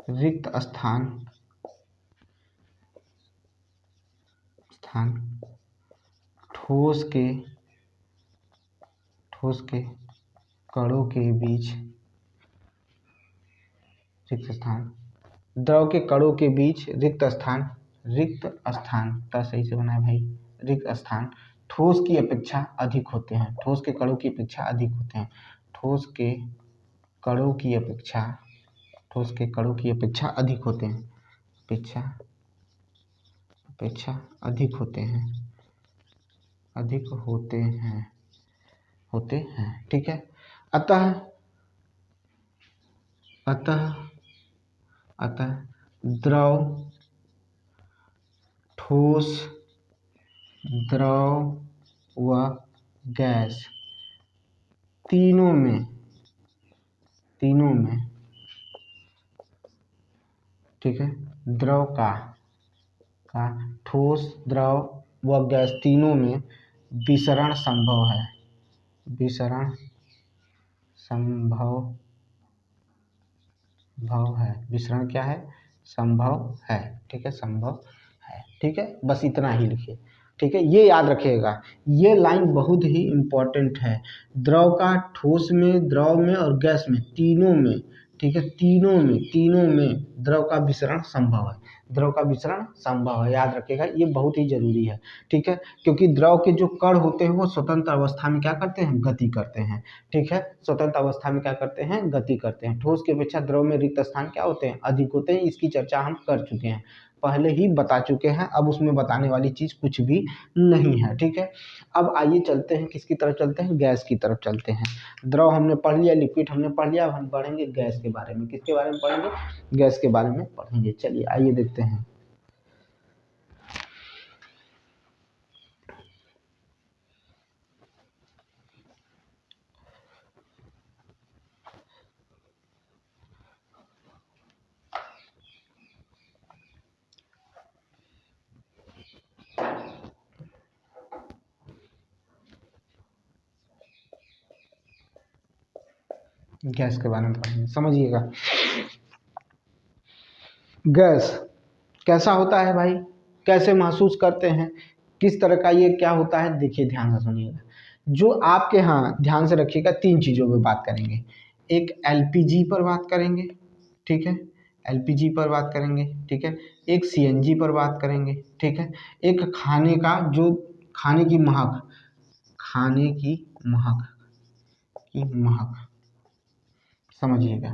रिक्त स्थान ठोस के कणों के बीच रिक्त स्थान, द्रव के कणों के बीच रिक्त स्थान तो सही से बना है भाई, रिक्त स्थान ठोस की अपेक्षा अधिक होते हैं। ठोस के कणों की अपेक्षा अधिक होते हैं। ठोस के कणों की अपेक्षा अधिक होते हैं। अपेक्षा अधिक होते हैं। ठीक है, अतः द्रव, ठोस, द्रव व गैस तीनों में ठीक है, द्रव का ठोस, द्रव व गैस तीनों में विसरण संभव है। विसरण क्या है? संभव है। ठीक है, संभव है। ठीक है, बस इतना ही लिखिए। ठीक है, ये याद रखिएगा, ये लाइन बहुत ही इम्पोर्टेंट है। द्रव का ठोस में, द्रव में और गैस में, तीनों में, ठीक है, तीनों में द्रव का विसरण संभव है। याद रखिएगा, ये बहुत ही जरूरी है। ठीक है, क्योंकि द्रव के जो कण होते हैं वो स्वतंत्र अवस्था में क्या करते हैं? गति करते हैं। ठीक है, स्वतंत्र अवस्था में क्या करते हैं? गति करते हैं। ठोस की अपेक्षा द्रव में रिक्त स्थान क्या होते हैं? अधिक होते हैं। इसकी चर्चा हम कर चुके हैं। पहले ही बता चुके हैं, अब उसमें बताने वाली चीज़ कुछ भी नहीं है। ठीक है, अब आइए चलते हैं किसकी तरफ चलते हैं, गैस की तरफ चलते हैं। द्रव हमने पढ़ लिया, लिक्विड हमने पढ़ लिया, अब हम पढ़ेंगे गैस के बारे में। किसके बारे में पढ़ेंगे, गैस के बारे में पढ़ेंगे। चलिए आइए देखते हैं। गैस के बारे में पढ़ेंगे, समझिएगा। गैस कैसा होता है भाई, कैसे महसूस करते हैं, किस तरह का ये क्या होता है, देखिए ध्यान से सुनिएगा। जो आपके यहाँ ध्यान से रखिएगा, तीन चीज़ों पे बात करेंगे। एक एलपीजी पर बात करेंगे, ठीक है, एलपीजी पर बात करेंगे, ठीक है। एक सीएनजी पर बात करेंगे, ठीक है। एक खाने का जो खाने की महक, खाने की महक समझिएगा।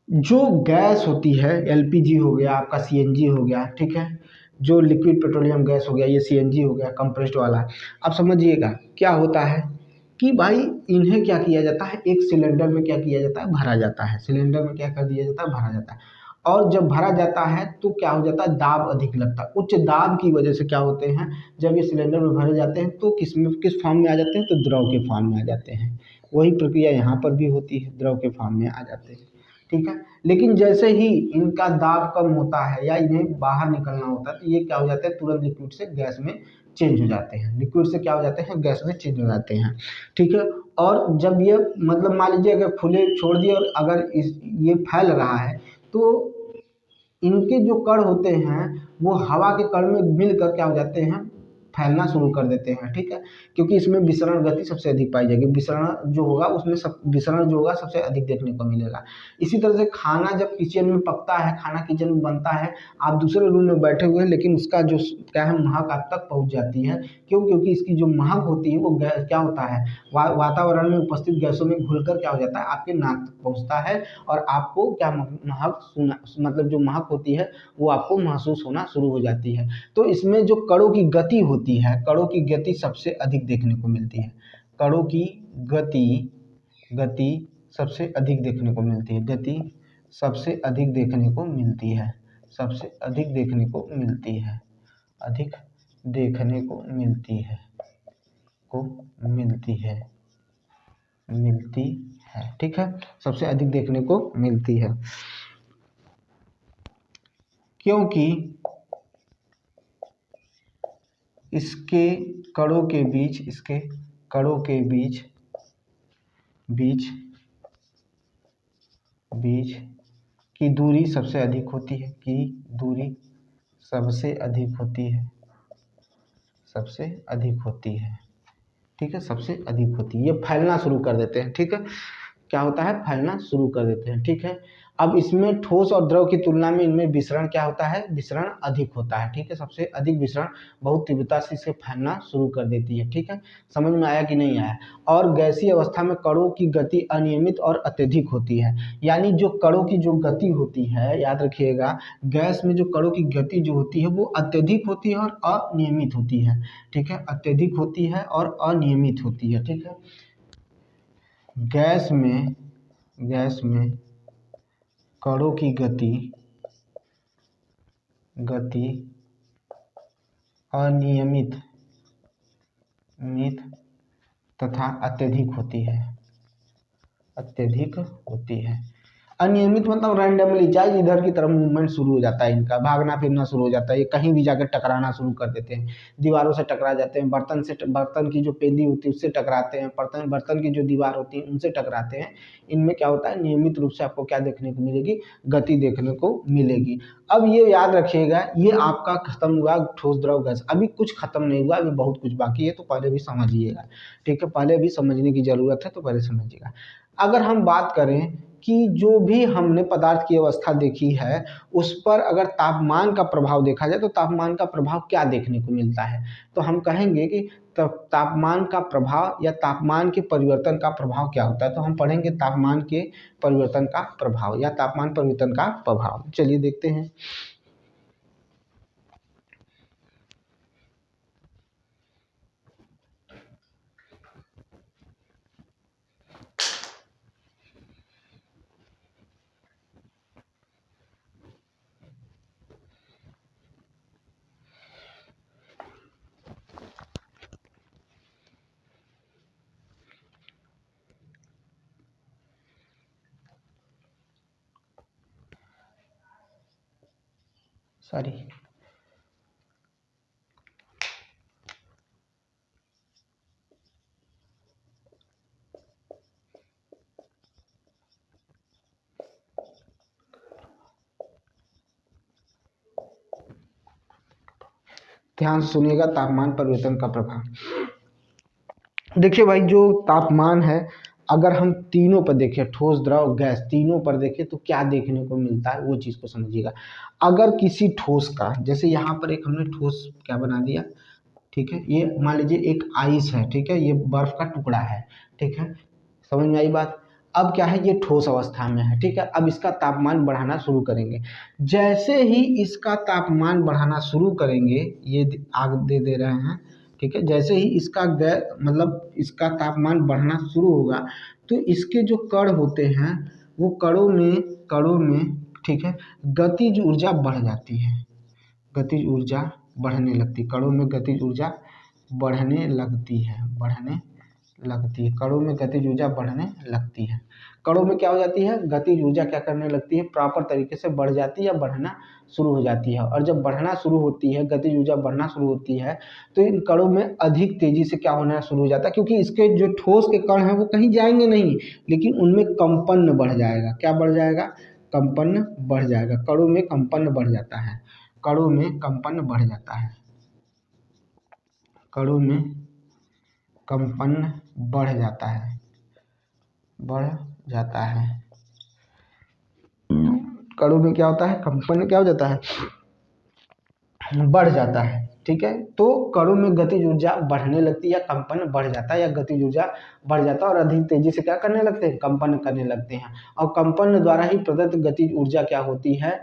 जो गैस होती है, एलपीजी हो गया आपका, सीएनजी हो गया, ठीक है, जो लिक्विड पेट्रोलियम गैस हो गया, ये सीएनजी हो गया कंप्रेस्ड वाला। अब समझिएगा क्या होता है कि भाई इन्हें क्या किया जाता है, एक सिलेंडर में क्या किया जाता है, भरा जाता है। सिलेंडर में क्या कर दिया जाता है, भरा जाता है। और जब भरा जाता है तो क्या हो जाता है, दाब अधिक लगता है। उच्च दाब की वजह से क्या होते हैं, जब ये सिलेंडर में भरे जाते हैं तो किस फॉर्म में आ जाते हैं, तो द्रव के फॉर्म में आ जाते हैं। वही प्रक्रिया यहाँ पर भी होती है, द्रव के फॉर्म में आ जाते हैं, ठीक है। लेकिन जैसे ही इनका दाब कम होता है या इन्हें बाहर निकलना होता है तो ये क्या हो जाते हैं, तुरंत लिक्विड से गैस में चेंज हो जाते हैं। लिक्विड से क्या हो जाते हैं, गैस में चेंज हो जाते हैं, ठीक है। और जब ये मतलब मान लीजिए अगर खुले छोड़ दिए और अगर ये फैल रहा है तो इनके जो कण होते हैं वो हवा के कण में मिलकर क्या हो जाते हैं, फैलना शुरू कर देते हैं, ठीक है। क्योंकि इसमें विसरण गति सबसे अधिक पाई जाएगी, विसरण जो होगा उसमें सब विसरण जो होगा सबसे अधिक देखने को मिलेगा। इसी तरह से खाना जब किचन में पकता है, खाना किचन में बनता है, आप दूसरे रूम में बैठे हुए हैं लेकिन उसका जो क्या है महक आप तक पहुंच जाती है। क्यों, क्योंकि इसकी जो महक होती है वो गैस क्या होता है, वातावरण में उपस्थित गैसों में घुलकर क्या हो जाता है, आपके नाक तक पहुंचता है और आपको क्या महक सुना, मतलब जो महक होती है वो आपको महसूस होना शुरू हो जाती है। तो इसमें जो कणों की गति होती है, कणों की गति सबसे अधिक देखने को मिलती है। कणों की गति सबसे अधिक देखने को मिलती है, गति सबसे अधिक देखने को मिलती है, सबसे अधिक देखने को मिलती है, अधिक देखने को मिलती है, मिलती है, ठीक है, सबसे अधिक देखने को मिलती है। क्योंकि इसके कणों के बीच, इसके कणों के बीच की दूरी सबसे अधिक होती है, की दूरी सबसे अधिक होती है, सबसे अधिक होती है, ठीक है, सबसे अधिक होती है। ये फैलना शुरू कर देते हैं, ठीक है, क्या होता है, फैलना शुरू कर देते हैं, ठीक है। अब इसमें ठोस और द्रव की तुलना में इनमें विसरण क्या होता है, विसरण अधिक होता है, ठीक है, सबसे अधिक विसरण बहुत तीव्रता से इसे फैलना शुरू कर देती है, ठीक है। समझ में आया कि नहीं आया। और गैसीय अवस्था में कणों की गति अनियमित और अत्यधिक होती है। यानी जो कणों की जो गति होती है, याद रखिएगा, गैस में जो कणों की गति जो होती है वो अत्यधिक होती है और अनियमित होती है, ठीक है, अत्यधिक होती है और अनियमित होती है, ठीक है। गैस में कणों की गति अनियमित तथा अत्यधिक होती है। अनियमित मतलब रैंडमली, चाहे इधर की तरफ मूवमेंट शुरू हो जाता है, इनका भागना फिरना शुरू हो जाता है, ये कहीं भी जाकर टकराना शुरू कर देते हैं, दीवारों से टकरा जाते हैं, बर्तन की जो पेंदी होती है उससे टकराते हैं, बर्तन की जो दीवार होती है उनसे टकराते हैं। इनमें क्या होता है, नियमित रूप से आपको क्या देखने को मिलेगी, गति देखने को मिलेगी। अब ये याद रखिएगा, ये आपका खत्म हुआ ठोस द्रव गैस, अभी कुछ खत्म नहीं हुआ, अभी बहुत कुछ बाकी है, तो पहले भी समझिएगा, ठीक है, पहले भी समझने की जरूरत है, तो पहले समझिएगा। अगर हम बात करें कि जो भी हमने पदार्थ की अवस्था देखी है उस पर अगर तापमान का प्रभाव देखा जाए तो तापमान का प्रभाव क्या देखने को मिलता है। तो हम कहेंगे कि तापमान का प्रभाव या तापमान के परिवर्तन का प्रभाव क्या होता है। तो हम पढ़ेंगे तापमान के परिवर्तन का प्रभाव या तापमान परिवर्तन का प्रभाव। चलिए देखते हैं। सॉरी, ध्यान से सुनिएगा। तापमान परिवर्तन का प्रभाव, देखिए भाई, जो तापमान है अगर हम तीनों पर देखें, ठोस द्रव गैस तीनों पर देखें तो क्या देखने को मिलता है वो चीज़ को समझिएगा। अगर किसी ठोस का, जैसे यहाँ पर एक हमने ठोस क्या बना दिया, ठीक है, ये मान लीजिए एक आइस है, ठीक है, ये बर्फ का टुकड़ा है, ठीक है, समझ में आई बात। अब क्या है, ये ठोस अवस्था में है, ठीक है। अब इसका तापमान बढ़ाना शुरू करेंगे। जैसे ही इसका तापमान बढ़ाना शुरू करेंगे, ये आग दे रहे हैं, ठीक है, जैसे ही इसका मतलब इसका तापमान बढ़ना शुरू होगा तो इसके जो कण होते हैं वो कणों में ठीक है, गतिज ऊर्जा बढ़ जाती है, गतिज ऊर्जा बढ़ने लगती है, कणों में गतिज ऊर्जा बढ़ने लगती है, कणों में गतिज ऊर्जा बढ़ने लगती है। कणों में क्या हो जाती है, गतिज ऊर्जा क्या करने लगती है, प्रॉपर तरीके से बढ़ जाती है या बढ़ना शुरू हो जाती है। और जब बढ़ना शुरू होती है, गतिज ऊर्जा बढ़ना शुरू होती है तो इन कणों में अधिक तेजी से क्या होना शुरू हो जाता है, क्योंकि इसके जो ठोस के कण हैं वो कहीं जाएंगे नहीं, लेकिन उनमें कंपन बढ़ जाएगा। क्या बढ़ जाएगा, कंपन बढ़ जाएगा, कणों में कंपन बढ़ जाता है, कणों में कंपन बढ़ जाता है, कणों में कंपन बढ़ जाता है, बढ़ जाता है। कणों में क्या होता है, कंपन क्या हो जाता है, बढ़ जाता है, ठीक है। तो कणों में गतिज ऊर्जा बढ़ने लगती है या कंपन बढ़ जाता है या गतिज ऊर्जा बढ़ जाता है और अधिक तेजी से क्या करने लगते हैं, कंपन करने लगते हैं। और कंपन द्वारा ही प्रदत्त गतिज ऊर्जा क्या होती है,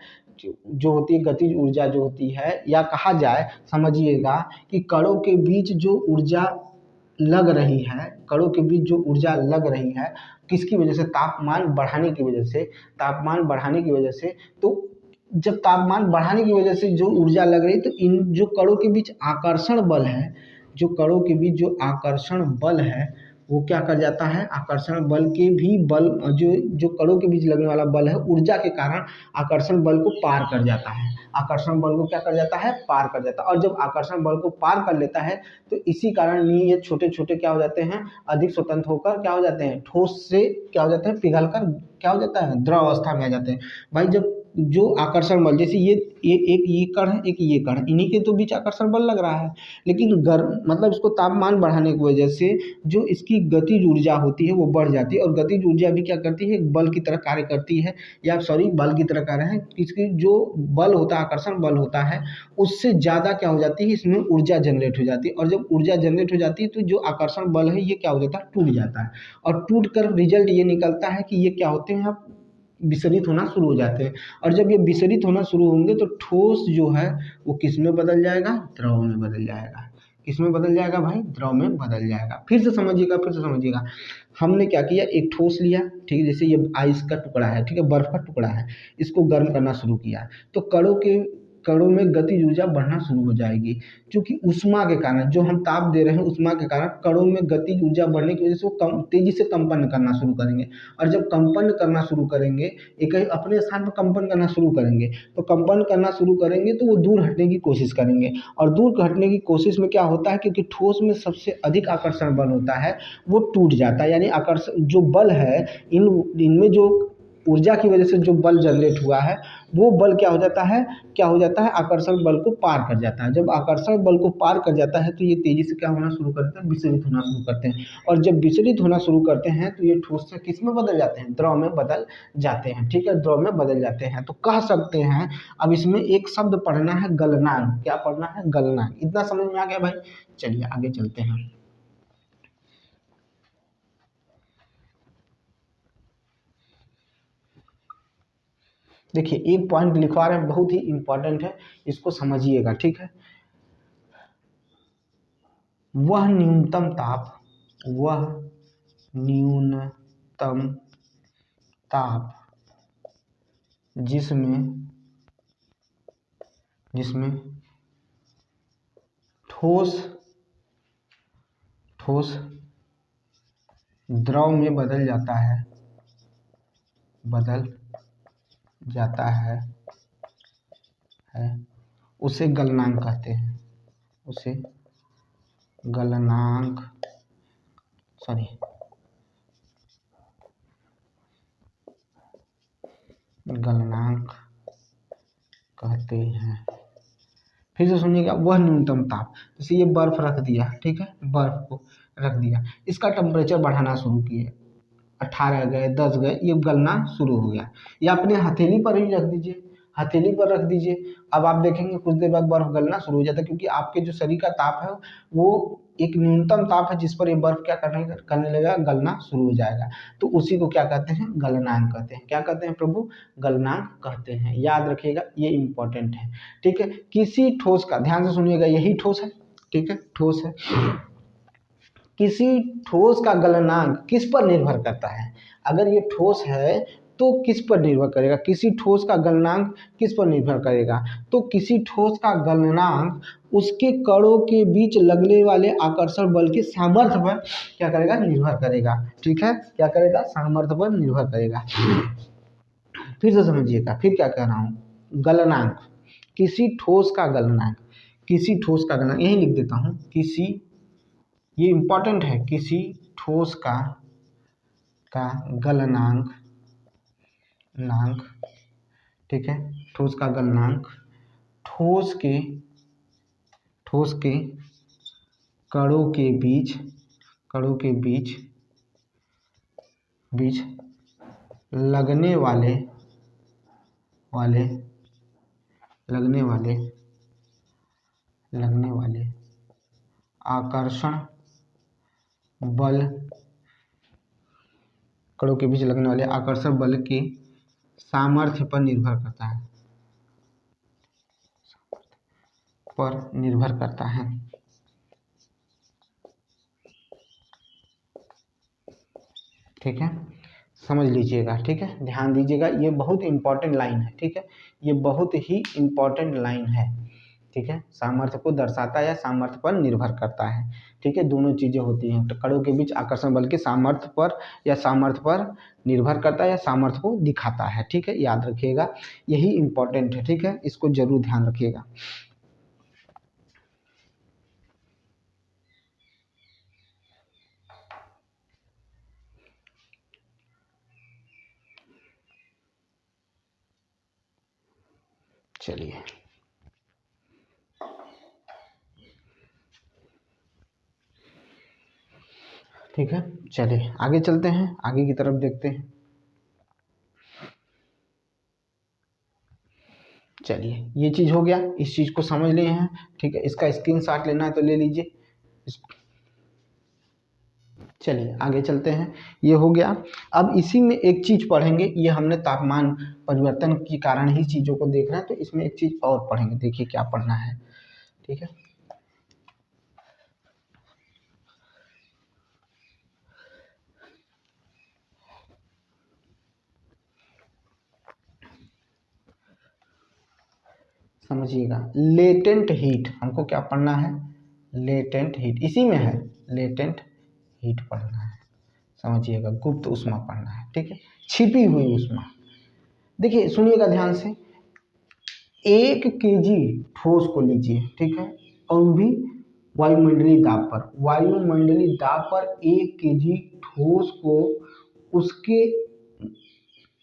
जो होती है गतिज ऊर्जा जो होती है, या कहा जाए समझिएगा कि कणों के बीच जो ऊर्जा लग रही है, कणों के बीच जो ऊर्जा लग रही है किसकी वजह से, तापमान बढ़ाने की वजह से, तापमान बढ़ाने की वजह से। तो जब तापमान बढ़ाने की वजह से जो ऊर्जा लग रही है तो इन जो कणों के बीच आकर्षण बल है, जो कणों के बीच जो आकर्षण बल है वो क्या कर जाता है, आकर्षण बल के भी बल, जो जो कणों के बीच लगने वाला बल है ऊर्जा के कारण आकर्षण बल को पार कर जाता है, आकर्षण बल को क्या कर जाता है, पार कर जाता है। और जब आकर्षण बल को पार कर लेता है तो इसी कारण ये छोटे छोटे क्या हो जाते हैं, अधिक स्वतंत्र होकर क्या हो जाते हैं, ठोस से क्या हो जाते हैं, पिघल कर क्या हो जाता है, द्रव अवस्था में आ जाते हैं। भाई जब जो आकर्षण बल, जैसे ये एक ये कण है, एक ये कण है, इन्हीं के तो बीच आकर्षण बल लग रहा है, लेकिन गर्म मतलब इसको तापमान बढ़ाने की वजह से जो इसकी गतिज ऊर्जा होती है वो बढ़ जाती है। और गतिज ऊर्जा भी क्या करती है, एक बल की तरह कार्य करती है, या सॉरी बल की तरह कार्य है। इसकी जो बल होता है, आकर्षण बल होता है, उससे ज़्यादा क्या हो जाती है, इसमें ऊर्जा जनरेट हो जाती है। और जब ऊर्जा जनरेट हो जाती है तो जो आकर्षण बल है ये क्या हो जाता है, टूट जाता है। और टूट कर रिजल्ट ये निकलता है कि ये क्या होते हैं, अब विसरित होना शुरू हो जाते हैं। और जब ये विसरित होना शुरू होंगे तो ठोस जो है वो किस में बदल जाएगा, द्रव में बदल जाएगा। किस में बदल जाएगा भाई, द्रव में बदल जाएगा। फिर से समझिएगा, फिर से समझिएगा। हमने क्या किया, एक ठोस लिया, ठीक है, जैसे ये आइस का टुकड़ा है, ठीक है, बर्फ का टुकड़ा है, इसको गर्म करना शुरू किया तो कणों में गतिज ऊर्जा बढ़ना शुरू हो जाएगी, क्योंकि ऊष्मा के कारण, जो हम ताप दे रहे हैं ऊष्मा के कारण कणों में गतिज ऊर्जा बढ़ने की वजह से वो कम तेजी से कंपन करना शुरू करेंगे। और जब कंपन करना शुरू करेंगे, एक ही अपने स्थान पर कंपन करना शुरू करेंगे, तो कंपन करना शुरू करेंगे तो वो दूर हटने की कोशिश करेंगे। और दूर हटने की कोशिश में क्या होता है, क्योंकि ठोस में सबसे अधिक आकर्षण बल होता है वो टूट जाता है, यानी आकर्षण जो बल है इनमें जो ऊर्जा की वजह से जो बल जनरेट हुआ है वो बल क्या हो जाता है आकर्षण बल को पार कर जाता है। जब आकर्षण बल को पार कर जाता है तो ये तेजी से क्या होना शुरू करते हैं, विचलित होना शुरू करते हैं। और जब विचलित होना शुरू करते हैं तो ये ठोस से किस में बदल जाते हैं, द्रव में बदल जाते हैं। ठीक है, द्रव में बदल जाते हैं। तो कह सकते हैं, अब इसमें एक शब्द पढ़ना है गलनांक। क्या पढ़ना है, गलनांक। इतना समझ में आ गया भाई। चलिए आगे चलते हैं। देखिए एक पॉइंट लिखवा रहे हैं, बहुत ही इंपॉर्टेंट है, इसको समझिएगा। ठीक है, वह न्यूनतम ताप जिसमें ठोस द्रव में बदल जाता है उसे गलनांक कहते हैं। उसे गलनांक कहते हैं। फिर से सुनिएगा, वह न्यूनतम ताप, जैसे ये बर्फ रख दिया, ठीक है, बर्फ को रख दिया, इसका टेम्परेचर बढ़ाना शुरू किए, 18 गए, 10 गए, ये गलना शुरू हो गया। या अपने हथेली पर ही रख दीजिए, हथेली पर रख दीजिए। अब आप देखेंगे कुछ देर बाद बर्फ गलना शुरू हो जाता है, क्योंकि आपके जो शरीर का ताप है वो एक न्यूनतम ताप है जिस पर ये बर्फ क्या करने लगेगा, गलना शुरू हो जाएगा। तो उसी को क्या कहते हैं, गलनांक कहते हैं। क्या कहते हैं प्रभु, गलनांक कहते हैं। याद रखिएगा, ये इंपॉर्टेंट है। ठीक है, किसी ठोस का, ध्यान से सुनिएगा, यही ठोस है। ठीक है, ठोस है। किसी ठोस का गलनांक किस पर निर्भर करता है, अगर ये ठोस है तो किस पर निर्भर करेगा, किसी ठोस का गलनांक किस पर निर्भर करेगा, तो किसी ठोस का गलनांक उसके कणों के बीच लगने वाले आकर्षण बल के सामर्थ्य पर क्या करेगा, निर्भर करेगा। ठीक है, क्या करेगा, सामर्थ्य पर निर्भर करेगा। फिर से समझिएगा, फिर क्या कह रहा हूँ, गलनांक, किसी ठोस का गलनांक, किसी ठोस का गलनांक, यही लिख देता हूँ, किसी, ये इंपॉर्टेंट है, किसी ठोस का गलनांक, ठीक है, ठोस का गलनांक ठोस के कणों के बीच लगने वाले आकर्षण बल, कणों के बीच लगने वाले आकर्षण बल के सामर्थ्य पर निर्भर करता है। ठीक है, समझ लीजिएगा। ठीक है, ध्यान दीजिएगा, ये बहुत इंपॉर्टेंट लाइन है। ठीक है, ये बहुत ही इंपॉर्टेंट लाइन है। ठीक है, सामर्थ्य को दर्शाता है या सामर्थ्य पर निर्भर करता है। ठीक है, दोनों चीजें होती हैं। तो कणों के बीच आकर्षण बल के सामर्थ्य पर या सामर्थ्य पर निर्भर करता है या सामर्थ्य को दिखाता है। ठीक है, याद रखिएगा, यही इंपॉर्टेंट है। ठीक है, इसको जरूर ध्यान रखिएगा। चलिए ठीक है, चलिए आगे चलते हैं, आगे की तरफ देखते हैं। चलिए ये चीज़ हो गया, इस चीज़ को समझ लिए हैं। ठीक है, इसका स्क्रीनशॉट लेना है तो ले लीजिए। चलिए आगे चलते हैं, ये हो गया। अब इसी में एक चीज़ पढ़ेंगे, ये हमने तापमान परिवर्तन के कारण ही चीज़ों को देख रहे हैं, तो इसमें एक चीज़ और पढ़ेंगे। देखिए क्या पढ़ना है। ठीक है, समझिएगा, लेटेंट हीट, हमको क्या पढ़ना है, लेटेंट हीट, इसी में है, लेटेंट हीट पढ़ना है। समझिएगा, गुप्त ऊष्मा पढ़ना है। ठीक है, छिपी हुई ऊष्मा। देखिए सुनिएगा ध्यान से, 1 kg ठोस को लीजिए, ठीक है, और भी वायुमंडलीय दाब पर 1 kg ठोस को उसके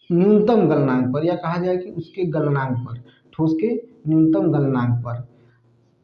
न्यूनतम गलनांक पर, या कहा जाए कि उसके गलनांक पर, ठोस के न्यूनतम गलनांक पर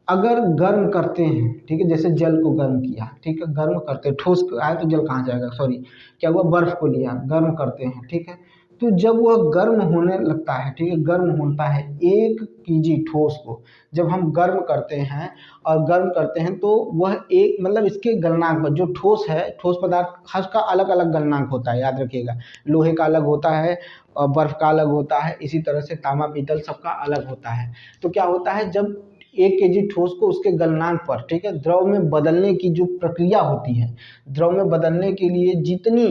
अगर गर्म करते हैं, ठीक है, जैसे जल को गर्म किया, ठीक है, गर्म करते हैं, ठोस आया तो जल कहाँ जाएगा, सॉरी, क्या हुआ, बर्फ को लिया, गर्म करते हैं, ठीक है, तो जब वह गर्म होने लगता है, ठीक है, गर्म होता है 1 kg ठोस को जब हम गर्म करते हैं, और गर्म करते हैं तो वह एक मतलब इसके गलनांक पर, जो ठोस है, ठोस पदार्थ हर का अलग अलग गलनांक होता है, याद रखिएगा, लोहे का अलग होता है और बर्फ का अलग होता है, इसी तरह से तांबा पीतल सबका अलग होता है। तो क्या होता है, जब 1 kg ठोस को उसके गलनांक पर, ठीक है, द्रव में बदलने की जो प्रक्रिया होती है, द्रव में बदलने के लिए जितनी,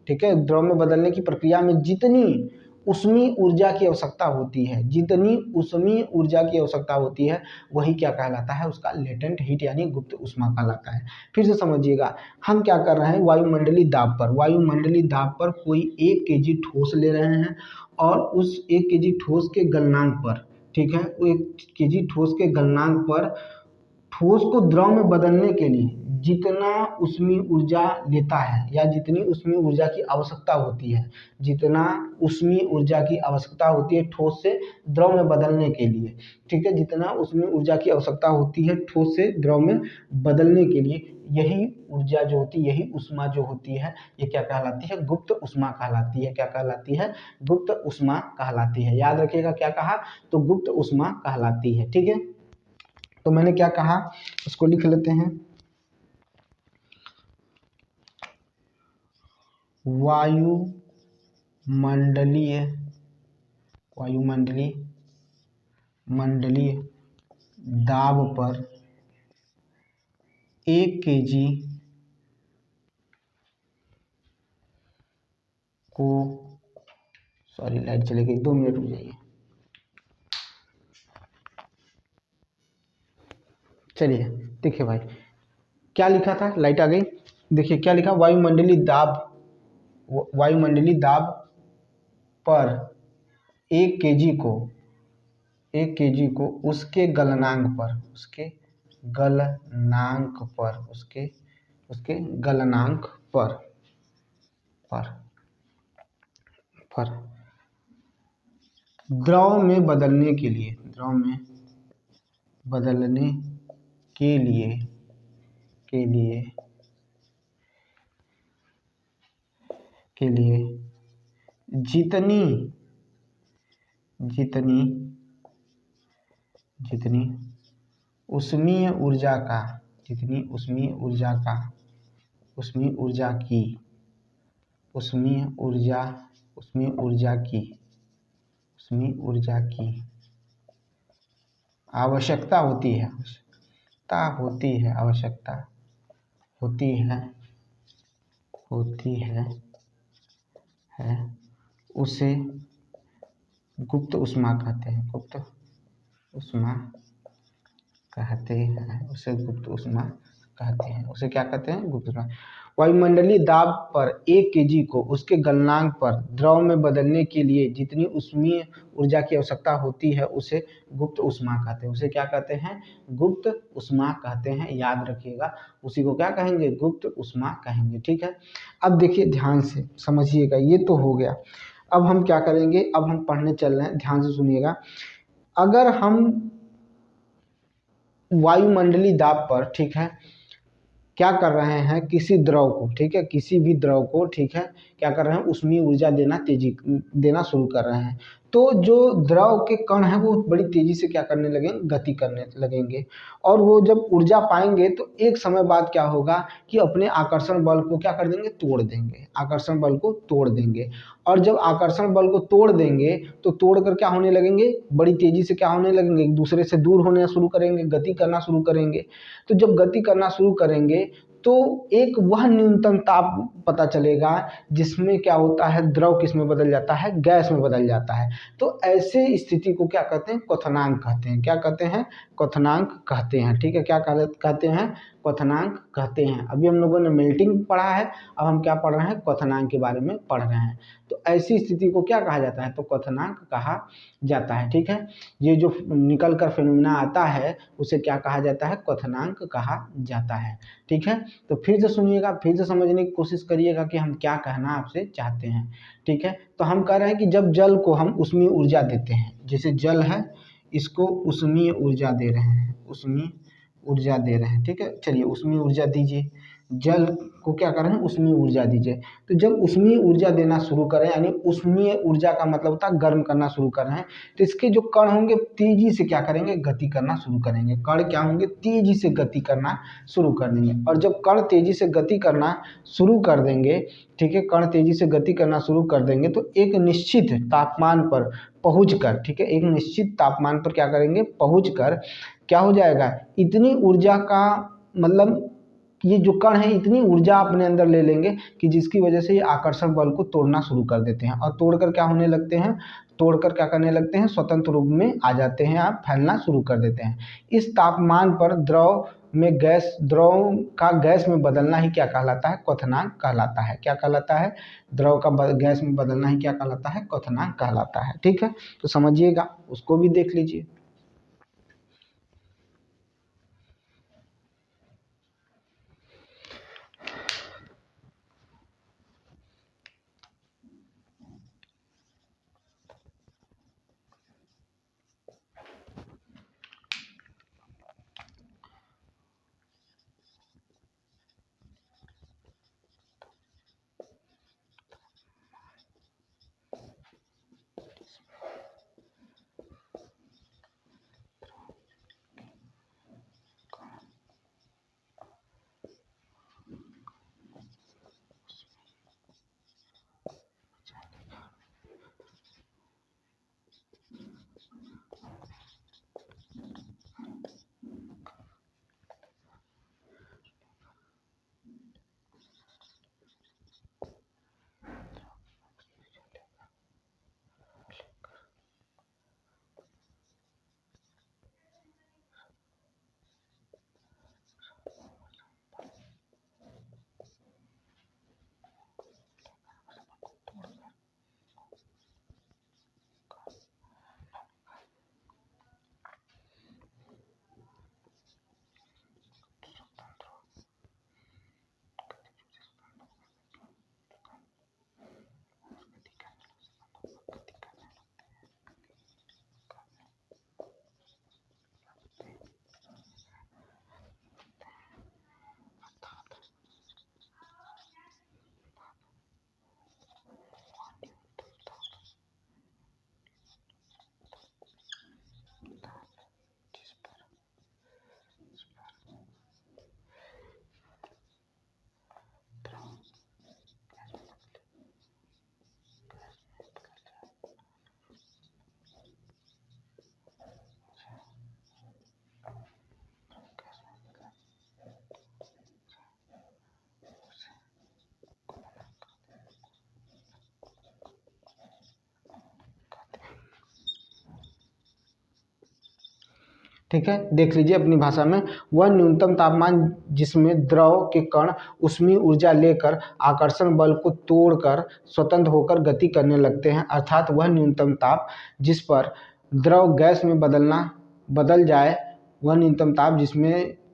ठीक है, द्रव में बदलने की प्रक्रिया में जितनी उष्मीय ऊर्जा की आवश्यकता होती है, जितनी उष्मीय ऊर्जा की आवश्यकता होती है, वही क्या कहलाता है, उसका लेटेंट हीट यानी गुप्त ऊष्मा कहलाता है। फिर से समझिएगा, हम क्या कर रहे हैं, वायुमंडलीय दाब पर, वायुमंडलीय दाब पर कोई 1 kg ठोस ले रहे हैं, और उस 1 kg ठोस के गलनांक पर, ठीक है, वो 1 kg ठोस के गलनांक पर ठोस को द्रव में बदलने के लिए जितना उष्मीय ऊर्जा लेता है, या जितनी उष्मीय ऊर्जा की आवश्यकता होती है, जितना उष्मीय ऊर्जा की आवश्यकता होती है ठोस से द्रव में बदलने के लिए, ठीक है, जितना उष्मीय ऊर्जा की आवश्यकता होती है ठोस से द्रव में बदलने के लिए, यही ऊर्जा जो होती है, यही ऊष्मा जो होती है, ये क्या कहलाती है, गुप्त ऊष्मा कहलाती है। क्या कहलाती है, गुप्त ऊष्मा कहलाती है। याद रखिएगा क्या कहा, तो गुप्त ऊष्मा कहलाती है, ठीक है। तो मैंने क्या कहा, उसको लिख लेते हैं, वायुमंडलीय वायुमंडलीय मंडलीय दाब पर 1 kg को, सॉरी लाइट चली गई, 2 मिनट रुक जाइए। चलिए देखिए भाई, क्या लिखा था, लाइट आ गई, देखिए क्या लिखा, वायुमंडलीय दाब पर 1 kg को 1 kg को उसके गलनांक पर, उसके गलनांक पर द्रव में बदलने के लिए, जितनी उष्मीय आवश्यकता होती है उसे गुप्त ऊष्मा कहते हैं, उसे क्या कहते हैं, गुप्त ऊष्मा। वायुमंडलीय दाब पर 1 kg को उसके गलनांक पर द्रव में बदलने के लिए जितनी उष्मीय ऊर्जा की आवश्यकता होती है, उसे गुप्त ऊष्मा कहते हैं। उसे क्या कहते हैं, गुप्त ऊष्मा कहते हैं। याद रखिएगा, उसी को क्या कहेंगे, गुप्त ऊष्मा कहेंगे, ठीक है। अब देखिए ध्यान से समझिएगा, ये तो हो गया। अब हम क्या करेंगे, अब हम पढ़ने चल रहे हैं, ध्यान से सुनिएगा। अगर हम वायुमंडलीय दाब पर, ठीक है, क्या कर रहे हैं, किसी द्रव को, ठीक है, किसी भी द्रव को, ठीक है, क्या कर रहे हैं, उष्मीय ऊर्जा देना शुरू कर रहे हैं, तो जो द्रव के कण हैं वो बड़ी तेजी से क्या करने लगेंगे, गति करने लगेंगे, और वो जब ऊर्जा पाएंगे तो एक समय बाद क्या होगा कि अपने आकर्षण बल को क्या कर देंगे, आकर्षण बल को तोड़ देंगे। और जब आकर्षण बल को तोड़ देंगे तो तोड़कर क्या होने लगेंगे, बड़ी तेजी से क्या होने लगेंगे, एक दूसरे से दूर होने शुरू करेंगे, गति करना शुरू करेंगे। तो जब गति करना शुरू करेंगे तो एक वह न्यूनतम ताप पता चलेगा जिसमें क्या होता है, द्रव किस में बदल जाता है, गैस में बदल जाता है। तो ऐसे स्थिति को क्या कहते हैं, क्वथनांक कहते हैं। क्या कहते हैं, क्वथनांक कहते हैं, ठीक है। क्या कहते हैं, क्वथनांक कहते हैं। अभी हम लोगों ने मेल्टिंग पढ़ा है, अब हम क्या पढ़ रहे हैं, क्वथनांक के बारे में पढ़ रहे हैं। तो ऐसी स्थिति को क्या कहा जाता है, तो क्वथनांक कहा जाता है। ठीक है, ये जो निकल कर फिनोमिना आता है उसे क्या कहा जाता है, क्वथनांक कहा जाता है। ठीक है, तो फिर से सुनिएगा, फिर से समझने की कोशिश करिएगा कि हम क्या कहना आपसे चाहते हैं। ठीक है, तो हम कह रहे हैं कि जब जल को हम उष्मीय ऊर्जा देते हैं, जैसे जल है इसको उष्मीय ऊर्जा दे रहे हैं, उष्मीय ऊर्जा दे रहे हैं। ठीक है, चलिए उष्मीय ऊर्जा दीजिए, जल को क्या कर रहे हैं, उष्मीय ऊर्जा दीजिए। तो जब उष्मीय ऊर्जा देना शुरू करें, यानी उष्मीय ऊर्जा का मतलब होता है गर्म करना शुरू कर रहे हैं, तो इसके जो कण होंगे तेजी से क्या करेंगे, गति करना शुरू करेंगे। कण क्या होंगे, तेजी से गति करना शुरू कर देंगे। और जब कण तेजी से गति करना शुरू कर देंगे, ठीक है, कण तेजी से गति करना शुरू कर देंगे, तो एक निश्चित तापमान पर पहुंचकर, ठीक है, एक निश्चित तापमान पर क्या करेंगे, पहुंचकर क्या हो जाएगा, इतनी ऊर्जा का मतलब ये जो कण है इतनी ऊर्जा अपने अंदर ले लेंगे कि जिसकी वजह से ये आकर्षण बल को तोड़ना शुरू कर देते हैं, और तोड़कर क्या होने लगते हैं, तोड़कर क्या करने लगते हैं, स्वतंत्र रूप में आ जाते हैं, आप फैलना शुरू कर देते हैं। इस तापमान पर द्रव में गैस, द्रव का गैस में बदलना ही क्या कहलाता है, क्वथनांक कहलाता है। क्या कहलाता है, द्रव का गैस में बदलना ही क्या कहलाता है, क्वथनांक कहलाता है। ठीक है, तो समझिएगा, उसको भी देख लीजिए। ठीक है, देख लीजिए अपनी भाषा में, वह न्यूनतम तापमान जिसमें द्रव के कण उष्मीय ऊर्जा लेकर आकर्षण बल को तोड़कर स्वतंत्र होकर गति करने लगते हैं, अर्थात वह न्यूनतम ताप जिस पर द्रव गैस में बदल जाए, वह न्यूनतम ताप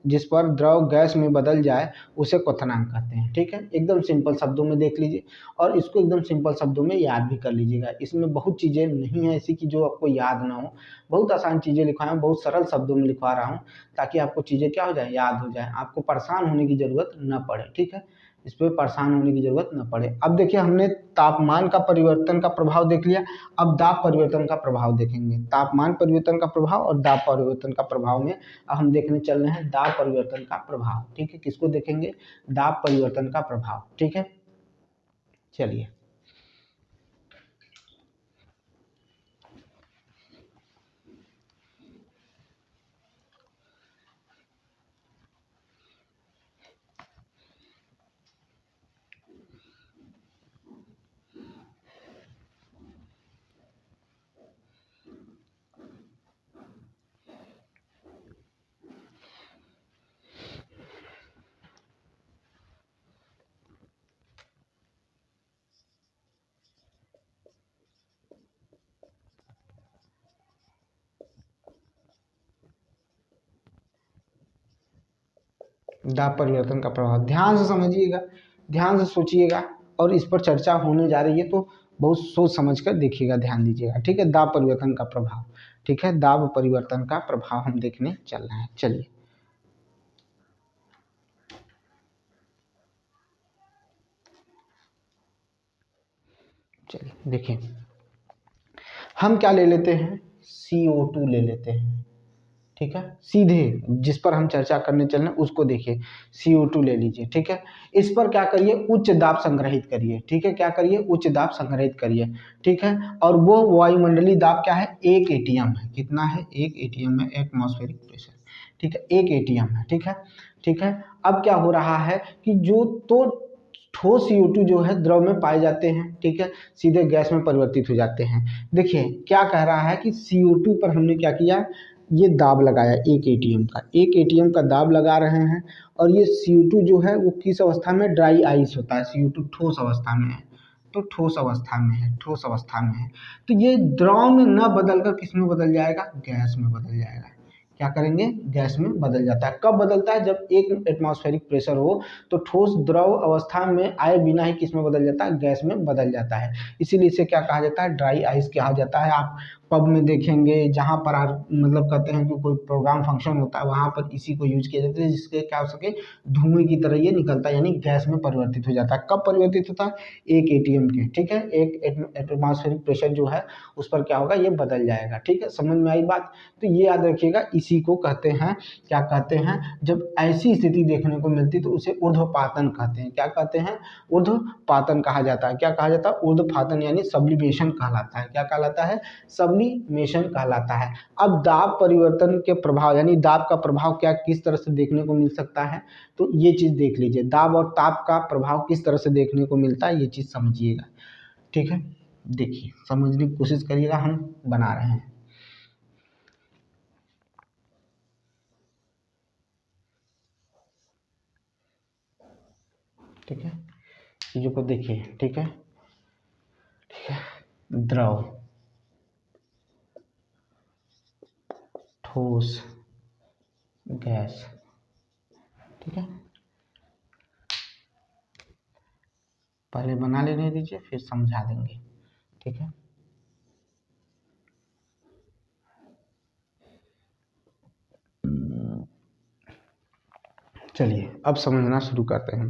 जिस पर द्रव गैस में बदल जाए उसे क्वथनांक कहते हैं। ठीक है, एकदम सिंपल शब्दों में देख लीजिए, और इसको एकदम सिंपल शब्दों में याद भी कर लीजिएगा। इसमें बहुत चीज़ें नहीं है ऐसी कि जो आपको याद ना हो, बहुत आसान चीज़ें लिखवाए हैं, बहुत सरल शब्दों में लिखवा रहा हूँ, ताकि आपको चीज़ें क्या हो जाए, याद हो जाए, आपको परेशान होने की ज़रूरत न पड़े। ठीक है, इस पर परेशान होने की ज़रूरत न पड़े। अब देखिए, हमने तापमान का परिवर्तन का प्रभाव देख लिया, अब दाब परिवर्तन का प्रभाव देखेंगे। तापमान परिवर्तन का प्रभाव और दाब परिवर्तन का प्रभाव में अब हम देखने चल रहे हैं दाब परिवर्तन का प्रभाव। ठीक है, किसको देखेंगे, दाब परिवर्तन का प्रभाव। ठीक है, चलिए। दाब परिवर्तन का प्रभाव, ध्यान से समझिएगा, ध्यान से सोचिएगा, और इस पर चर्चा होने जा रही है तो बहुत सोच समझ कर देखिएगा, ध्यान दीजिएगा, ठीक है। दाब परिवर्तन का प्रभाव, ठीक है, दाब परिवर्तन का प्रभाव हम देखने चल रहे हैं। चलिए देखिए, हम क्या ले लेते हैं, CO2 ले लेते हैं, ठीक है। सीधे जिस पर हम चर्चा करने चल रहे हैं उसको देखिए, CO2 ले लीजिए, ठीक है। इस पर क्या करिए, उच्च दाब संग्रहित करिए, ठीक है। क्या करिए, उच्च दाब संग्रहित करिए, ठीक है। और वो वायुमंडलीय दाब क्या है, 1 ATM है। कितना है, 1 ATM है, एटमॉस्फेरिक प्रेशर, ठीक है, 1 ATM है, ठीक है, ठीक है। अब क्या हो रहा है कि जो तो ठोस CO2 जो है द्रव में पाए जाते हैं, ठीक है, सीधे गैस में परिवर्तित हो जाते हैं। देखिए क्या कह रहा है कि CO2 पर हमने क्या किया, ये दाब लगाया 1 ATM का, 1 ATM का दाब लगा रहे हैं। और ये CO2 जो है वो किस अवस्था में, ड्राई आइस होता है, CO2 ठोस अवस्था में है, तो ठोस अवस्था में है, ठोस अवस्था में है। तो ये द्रव में न बदल कर किस में बदल जाएगा, गैस में बदल जाएगा। क्या करेंगे, गैस में बदल जाता है। कब बदलता है, जब एक एटमॉस्फेरिक प्रेशर हो तो ठोस द्रव अवस्था में आए बिना ही किस में बदल जाता है, गैस में बदल जाता है। इसीलिए इसे क्या कहा जाता है, ड्राई आइस कहा जाता है। आप पब में देखेंगे, जहाँ पर मतलब कहते हैं कि कोई प्रोग्राम फंक्शन होता है, वहाँ पर इसी को यूज किया जाता है, जिसके क्या हो सके, धुएं की तरह ये निकलता है, यानी गैस में परिवर्तित हो जाता है। कब परिवर्तित होता है, 1 ATM के, ठीक है, एक एटमॉस्फेरिक प्रेशर जो है उस पर क्या होगा, ये बदल जाएगा, ठीक है। समझ में आई बात, तो ये याद रखिएगा, इसी को कहते हैं, क्या कहते हैं, जब ऐसी स्थिति देखने को मिलती तो उसे ऊर्ध्वपातन कहते हैं। क्या कहते हैं, ऊर्ध्वपातन कहा जाता है। क्या कहा जाता है, ऊर्ध्वपातन, यानी सब्लिमेशन कहलाता है। क्या कहलाता है, सब्लिमेशन कहलाता है। अब दाब परिवर्तन के प्रभाव, यानी दाब का प्रभाव क्या किस तरह से देखने को मिल सकता है, तो ये चीज देख लीजिए, दाब और ताप का प्रभाव किस तरह से देखने को मिलता है, ये चीज समझिएगा, ठीक है। देखिए समझने की कोशिश करिएगा, हम बना रहे हैं, ठीक है। चीजों को देखिए, ठीक है, ठीक है। द्रव, ठोस, गैस, ठीक है। पहले बना लेने दीजिए, फिर समझा देंगे, ठीक है। चलिए अब समझना शुरू करते हैं।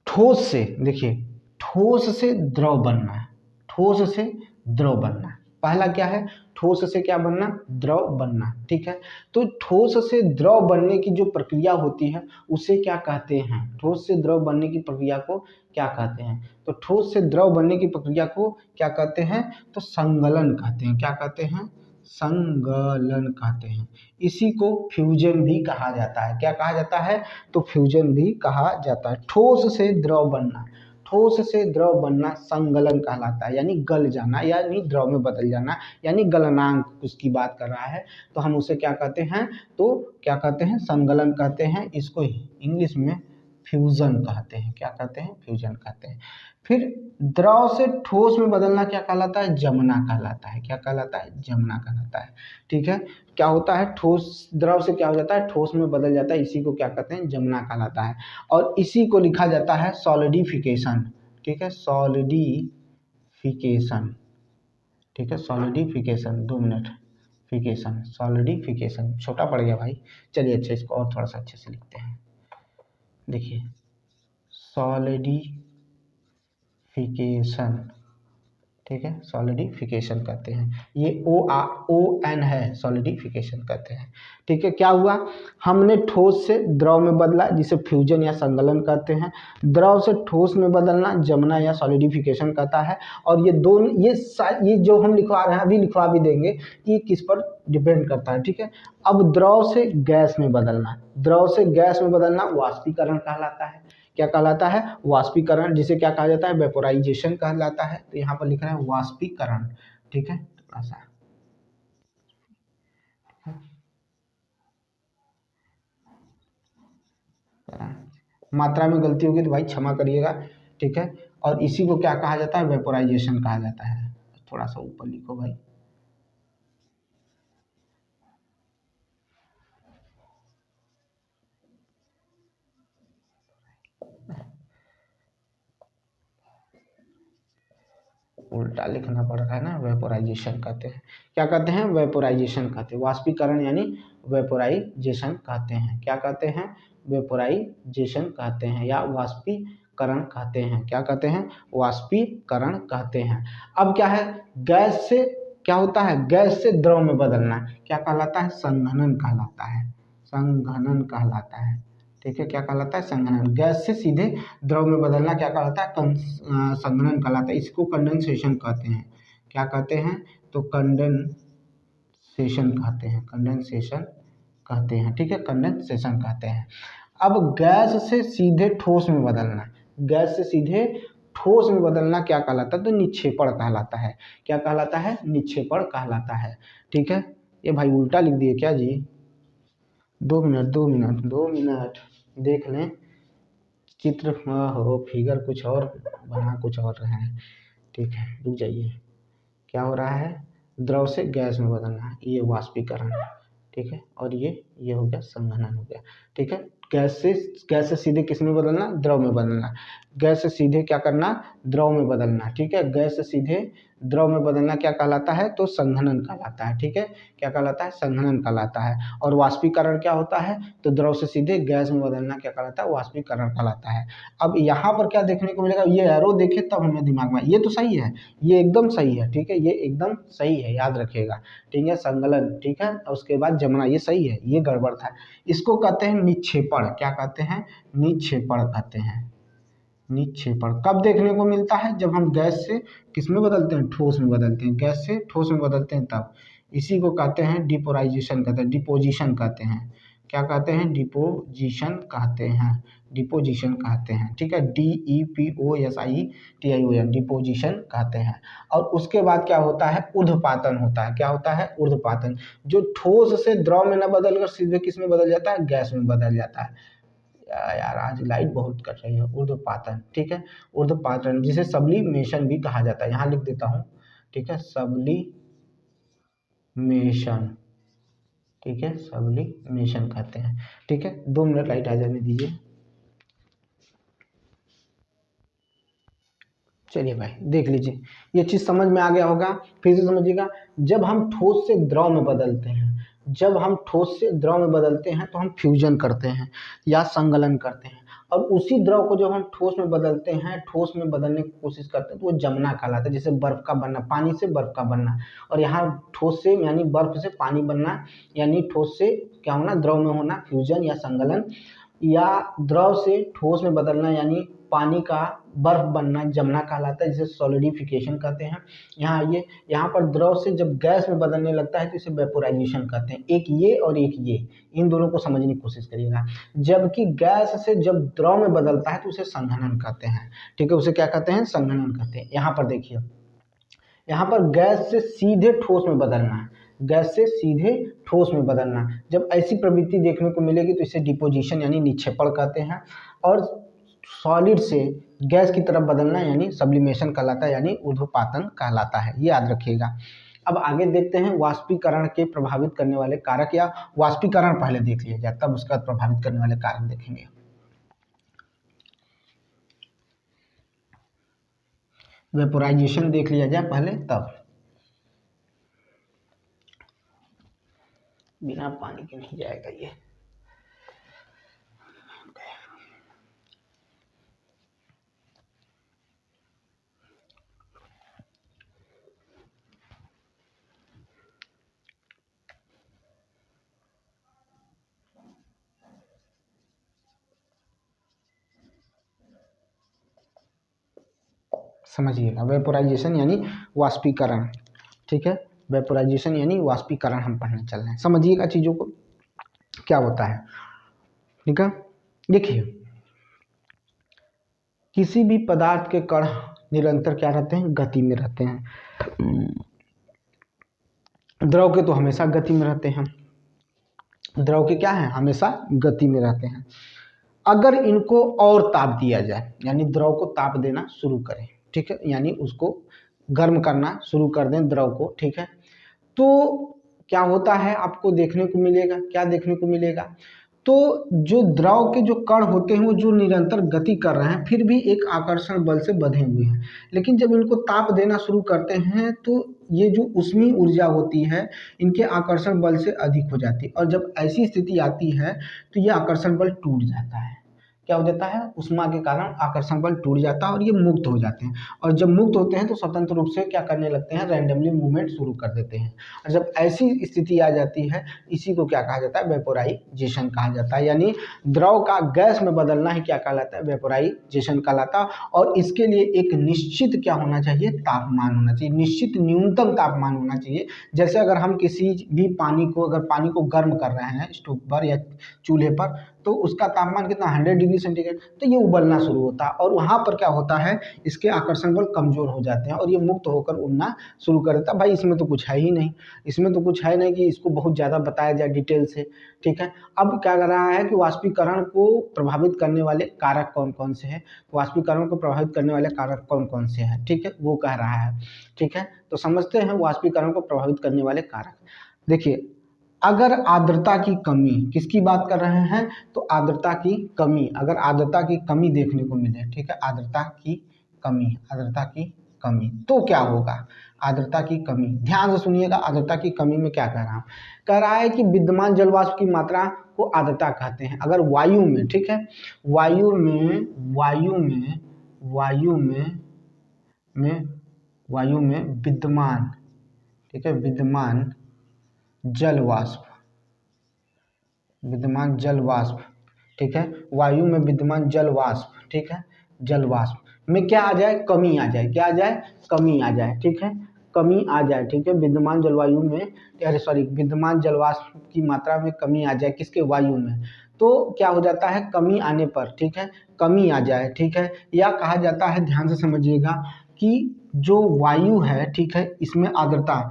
ठोस से, देखिए, ठोस से द्रव बनना है, ठोस से द्रव बनना, पहला क्या है, ठोस से क्या बनना, द्रव बनना, ठीक है। तो ठोस से द्रव बनने की जो प्रक्रिया होती है उसे क्या कहते हैं, ठोस से द्रव बनने की प्रक्रिया को क्या कहते हैं, तो ठोस से द्रव बनने की प्रक्रिया को क्या कहते हैं, तो संगलन कहते हैं। क्या कहते हैं, संगलन कहते हैं। इसी को फ्यूजन भी कहा जाता है। क्या कहा जाता है, तो फ्यूजन भी कहा जाता है। ठोस से द्रव बनना, ठोस से द्रव बनना संगलन कहलाता है, यानी गल जाना, यानी द्रव में बदल जाना, यानी गलनांक उसकी बात कर रहा है, तो हम उसे क्या कहते हैं, तो क्या कहते हैं, संगलन कहते हैं। इसको इंग्लिश में फ्यूजन कहते हैं। क्या कहते हैं, फ्यूजन कहते हैं। फिर द्रव से ठोस में बदलना क्या कहलाता है, जमना कहलाता है। क्या कहलाता है, जमना कहलाता है, ठीक है। क्या होता है, ठोस द्रव से क्या हो जाता है, ठोस में बदल जाता है, इसी को क्या कहते हैं, जमना कहलाता है। और इसी को लिखा जाता है सॉलिडिफिकेशन, ठीक है, सॉलिडिफिकेशन, ठीक है, सॉलिडिफिकेशन, 2 मिनट, फिकेशन, सॉलिडिफिकेशन छोटा पड़ गया भाई। चलिए अच्छा, इसको और थोड़ा सा अच्छे से लिखते हैं। देखिए सॉलिडिफिकेशन, ठीक है, सॉलिडिफिकेशन कहते हैं। ये ON है, सॉलिडिफिकेशन कहते हैं, ठीक है। क्या हुआ, हमने ठोस से द्रव में बदला, जिसे फ्यूजन या संगलन कहते हैं। द्रव से ठोस में बदलना जमना या सॉलिडिफिकेशन कहता है। और ये दोनों, ये जो हम लिखवा रहे हैं, अभी लिखवा भी देंगे, ये किस पर डिपेंड करता है, ठीक है। अब द्रव से गैस में बदलना, द्रव से गैस में बदलना वाष्पीकरण कहलाता है। क्या कहलाता है, वाष्पीकरण, जिसे क्या कहा जाता है, वेपोराइजेशन कहलाता है। तो यहाँ पर लिख रहे हैं वाष्पीकरण, ठीक है, थोड़ा सा मात्रा में गलती होगी तो भाई क्षमा करिएगा, ठीक है। और इसी को क्या कहा जाता है, वेपोराइजेशन कहा जाता है। थोड़ा सा ऊपर लिखो भाई, उल्टा लिखना पड़ रहा है ना, वेपोराइजेशन कहते हैं। क्या कहते हैं? वेपोराइजेशन कहते हैं। वाष्पीकरण यानी वेपोराइजेशन कहते हैं। क्या कहते हैं? वेपोराइजेशन कहते हैं या वाष्पीकरण कहते हैं। क्या कहते हैं? वाष्पीकरण कहते हैं। अब क्या है? गैस से क्या होता है? गैस से द्रव में बदलना क्या कहलाता है? संघनन कहलाता है। संघनन कहलाता है। ठीक है, क्या कहलाता है? संघनन। गैस से सीधे द्रव में बदलना क्या कहलाता है? संघनन कहलाता है। इसको कंडेंसेशन कहते हैं। क्या कहते हैं? तो कंडेंसेशन कहते हैं। कंडेंसेशन कहते हैं। ठीक है, कंडेंसेशन कहते हैं। अब गैस से सीधे ठोस में बदलना, गैस से सीधे ठोस में बदलना क्या कहलाता है? तो निक्षेपण कहलाता है। क्या कहलाता है? निक्षेपण कहलाता है। ठीक है, ये भाई उल्टा लिख दिए क्या जी? 2 मिनट देख लें चित्र। हो फिगर कुछ और बना कुछ और रहे हैं। ठीक है, रुक जाइए। क्या हो रहा है? द्रव से गैस में बदलना है, ये वाष्पीकरण। ठीक है, और ये हो गया संघनन हो गया। ठीक है, गैस से सीधे किस में बदलना? द्रव में बदलना। गैस से सीधे क्या करना? द्रव में बदलना। ठीक है, गैस से सीधे द्रव में बदलना क्या कहलाता है? तो संघनन कहलाता है। ठीक है, क्या कहलाता है? संघनन कहलाता है। और वाष्पीकरण क्या होता है? तो द्रव से सीधे गैस में बदलना क्या कहलाता है? वाष्पीकरण कहलाता है। अब यहाँ पर क्या देखने को मिलेगा? ये एरो देखे तब हमें दिमाग में, ये तो सही है, ये एकदम सही है। ठीक है, ये एकदम सही है, याद रखिएगा। ठीक है, संगलन। ठीक है, उसके बाद जमना, ये सही है, ये गड़बड़ था। इसको कहते हैं निक्षेपण। क्या कहते हैं? निक्षेपण कहते हैं। निक्षेपण कब देखने को मिलता है? जब हम गैस से किस में बदलते हैं? ठोस में बदलते हैं। गैस से ठोस में बदलते हैं तब। इसी को कहते हैं डिपोराइजेशन कहते हैं, डिपोजिशन कहते हैं। क्या कहते हैं? डिपोजिशन कहते हैं। डिपोजिशन कहते हैं। ठीक है, DEPOSITION, डिपोजिशन कहते हैं। और उसके बाद क्या होता है? ऊर्ध्वपातन होता है। क्या होता है? ऊर्ध्वपातन, जो ठोस से द्रव में न बदलकर सीधे किस में बदल जाता है? गैस में बदल जाता है। यार आज लाइट बहुत कट रही है। ऊर्ध्वपातन। ठीक है, ऊर्ध्वपातन जिसे सब्लिमेशन भी कहा जाता है, यहाँ लिख देता हूँ। ठीक है, सब्लिमेशन। ठीक है, सब्लिमेशन कहते हैं। ठीक है, 2 मिनट लाइट आ जाने दीजिए। चलिए भाई देख लीजिए, ये चीज़ समझ में आ गया होगा। फिर से समझिएगा, जब हम ठोस से द्रव में बदलते हैं, जब हम ठोस से द्रव में बदलते हैं तो हम फ्यूजन करते हैं या संगलन करते हैं। और उसी द्रव को जब हम ठोस में बदलते हैं, ठोस में बदलने की कोशिश करते हैं तो वो जमना कहलाता है। जैसे बर्फ का बनना, पानी से बर्फ का बनना, और यहाँ ठोस से यानी बर्फ से पानी बनना, यानी ठोस से क्या होना? द्रव में होना, फ्यूजन या संगलन। या द्रव से ठोस में बदलना यानी पानी का बर्फ बनना, जमना कहलाता है, जिसे सॉलिडिफिकेशन कहते हैं। यहाँ आइए, यहाँ पर द्रव से जब गैस में बदलने लगता है तो इसे वेपोराइजेशन कहते हैं। एक ये और एक ये, इन दोनों को समझने की कोशिश करिएगा। जबकि गैस से जब द्रव में बदलता है तो उसे संघनन कहते हैं। ठीक है, उसे क्या कहते हैं? संघनन कहते हैं। यहाँ पर देखिए, यहाँ पर गैस से सीधे ठोस में बदलना है, गैस से सीधे ठोस में बदलना। जब ऐसी प्रवृत्ति देखने को मिलेगी तो इसे डिपोजिशन यानी निक्षेपण कहते हैं। और सॉलिड से गैस की तरफ बदलना यानी सब्लिमेशन कहलाता है, यानी ऊर्ध्वपातन कहलाता है। ये याद रखिएगा। अब आगे देखते हैं वाष्पीकरण के प्रभावित करने वाले कारक, या वाष्पीकरण पहले देख लिया जाए तब उसका प्रभावित करने वाले कारक देखेंगे। वेपोराइजेशन देख लिया जाए पहले, तब। बिना पानी के नहीं जाएगा ये। समझिएगा, वेपोराइजेशन यानी वाष्पीकरण। ठीक है, वेपोराइजेशन यानी वाष्पीकरण हम पढ़ने चल रहे हैं। समझिएगा चीज़ों को, क्या होता है। ठीक है, देखिए, किसी भी पदार्थ के कण निरंतर क्या रहते हैं? गति में रहते हैं। द्रव के तो हमेशा गति में रहते हैं। द्रव के क्या है? हमेशा गति में रहते हैं। अगर इनको और ताप दिया जाए, यानी द्रव को ताप देना शुरू करें, ठीक है, यानी उसको गर्म करना शुरू कर दें द्रव को, ठीक है, तो क्या होता है? आपको देखने को मिलेगा, क्या देखने को मिलेगा? तो जो द्रव के जो कण होते हैं वो जो निरंतर गति कर रहे हैं फिर भी एक आकर्षण बल से बंधे हुए हैं, लेकिन जब इनको ताप देना शुरू करते हैं तो ये जो ऊष्मीय ऊर्जा होती है इनके आकर्षण बल से अधिक हो जाती है, और जब ऐसी स्थिति आती है तो ये आकर्षण बल टूट जाता है। क्या हो जाता है, उष्मा के कारण आकर्षण बल टूट जाता है और ये मुक्त हो जाते हैं, और जब मुक्त होते हैं तो स्वतंत्र रूप से क्या करने लगते हैं, रैंडमली मूवमेंट शुरू कर देते हैं। और जब ऐसी स्थिति आ जाती है इसी को क्या कहा जाता है, वेपोराइजेशन कहा जाता है, यानी द्रव का गैस में बदलना ही क्या कहलाता है, वेपोराइजेशन कहलाता है। और इसके लिए एक निश्चित क्या होना चाहिए, तापमान होना चाहिए, निश्चित न्यूनतम तापमान होना चाहिए। जैसे अगर हम किसी भी अगर पानी को गर्म कर रहे हैं स्टोव पर या चूल्हे पर, तो उसका तापमान कितना, 100 डिग्री सेंटीग्रेड, तो ये उबलना शुरू होता है और वहाँ पर क्या होता है, इसके आकर्षण बल कमजोर हो जाते हैं और ये मुक्त होकर उड़ना शुरू कर देता है। भाई इसमें तो कुछ है ही नहीं, इसमें तो कुछ है नहीं कि इसको बहुत ज़्यादा बताया जाए डिटेल से, ठीक है। अब क्या कर रहा है कि वाष्पीकरण को प्रभावित करने वाले कारक कौन कौन से हैं, वाष्पीकरण को प्रभावित करने वाले कारक कौन कौन से हैं, ठीक है, वो कह रहा है, ठीक है। तो समझते हैं वाष्पीकरण को प्रभावित करने वाले कारक। देखिए, अगर आर्द्रता की कमी, किसकी बात कर रहे हैं, तो आर्द्रता की कमी, अगर आर्द्रता की कमी देखने को मिले, ठीक है, आर्द्रता की कमी, आर्द्रता की कमी, तो क्या होगा, आर्द्रता की कमी, ध्यान से सुनिएगा, आर्द्रता की कमी में क्या कह रहा हूँ, कह रहा है कि विद्यमान जल वाष्प की मात्रा को आर्द्रता कहते हैं। अगर वायु में, ठीक है, वायु में वायु में विद्यमान, ठीक है, विद्यमान जल वाष्प, विद्यमान जल वाष्प, ठीक है, वायु में विद्यमान जल वाष्प, ठीक है, जल वाष्प में क्या आ जाए, कमी आ जाए, क्या आ जाए, कमी आ जाए, ठीक है, कमी आ जाए, ठीक है, विद्यमान जलवायु में, अरे सॉरी, विद्यमान जल वाष्प की मात्रा में कमी आ जाए, किसके, वायु में, तो क्या हो जाता है, कमी आने पर, ठीक है, कमी आ जाए, ठीक है, या कहा जाता है, ध्यान से समझिएगा, कि जो वायु है, ठीक है, इसमें आर्द्रता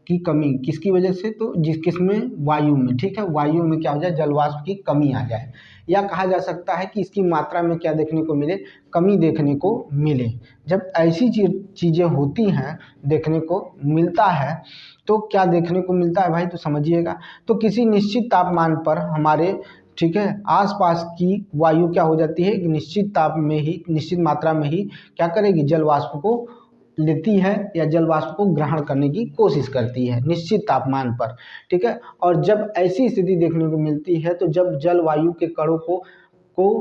की कमी किसकी वजह से, तो किसमें, वायु में, ठीक है, वायु में क्या हो जाए, जलवाष्प की कमी आ जाए, या कहा जा सकता है कि इसकी मात्रा में क्या देखने को मिले, कमी देखने को मिले। जब ऐसी चीज़ें होती हैं, देखने को मिलता है, तो क्या देखने को मिलता है भाई, तो समझिएगा, तो किसी निश्चित तापमान पर हमारे, ठीक है, आसपास की वायु क्या हो जाती है, एक निश्चित ताप में ही, निश्चित मात्रा में ही क्या करेगी, जल वाष्प को लेती है या जल वाष्प को ग्रहण करने की कोशिश करती है निश्चित तापमान पर, ठीक है। और जब ऐसी स्थिति देखने को मिलती है, तो जब जल वायु के कणों को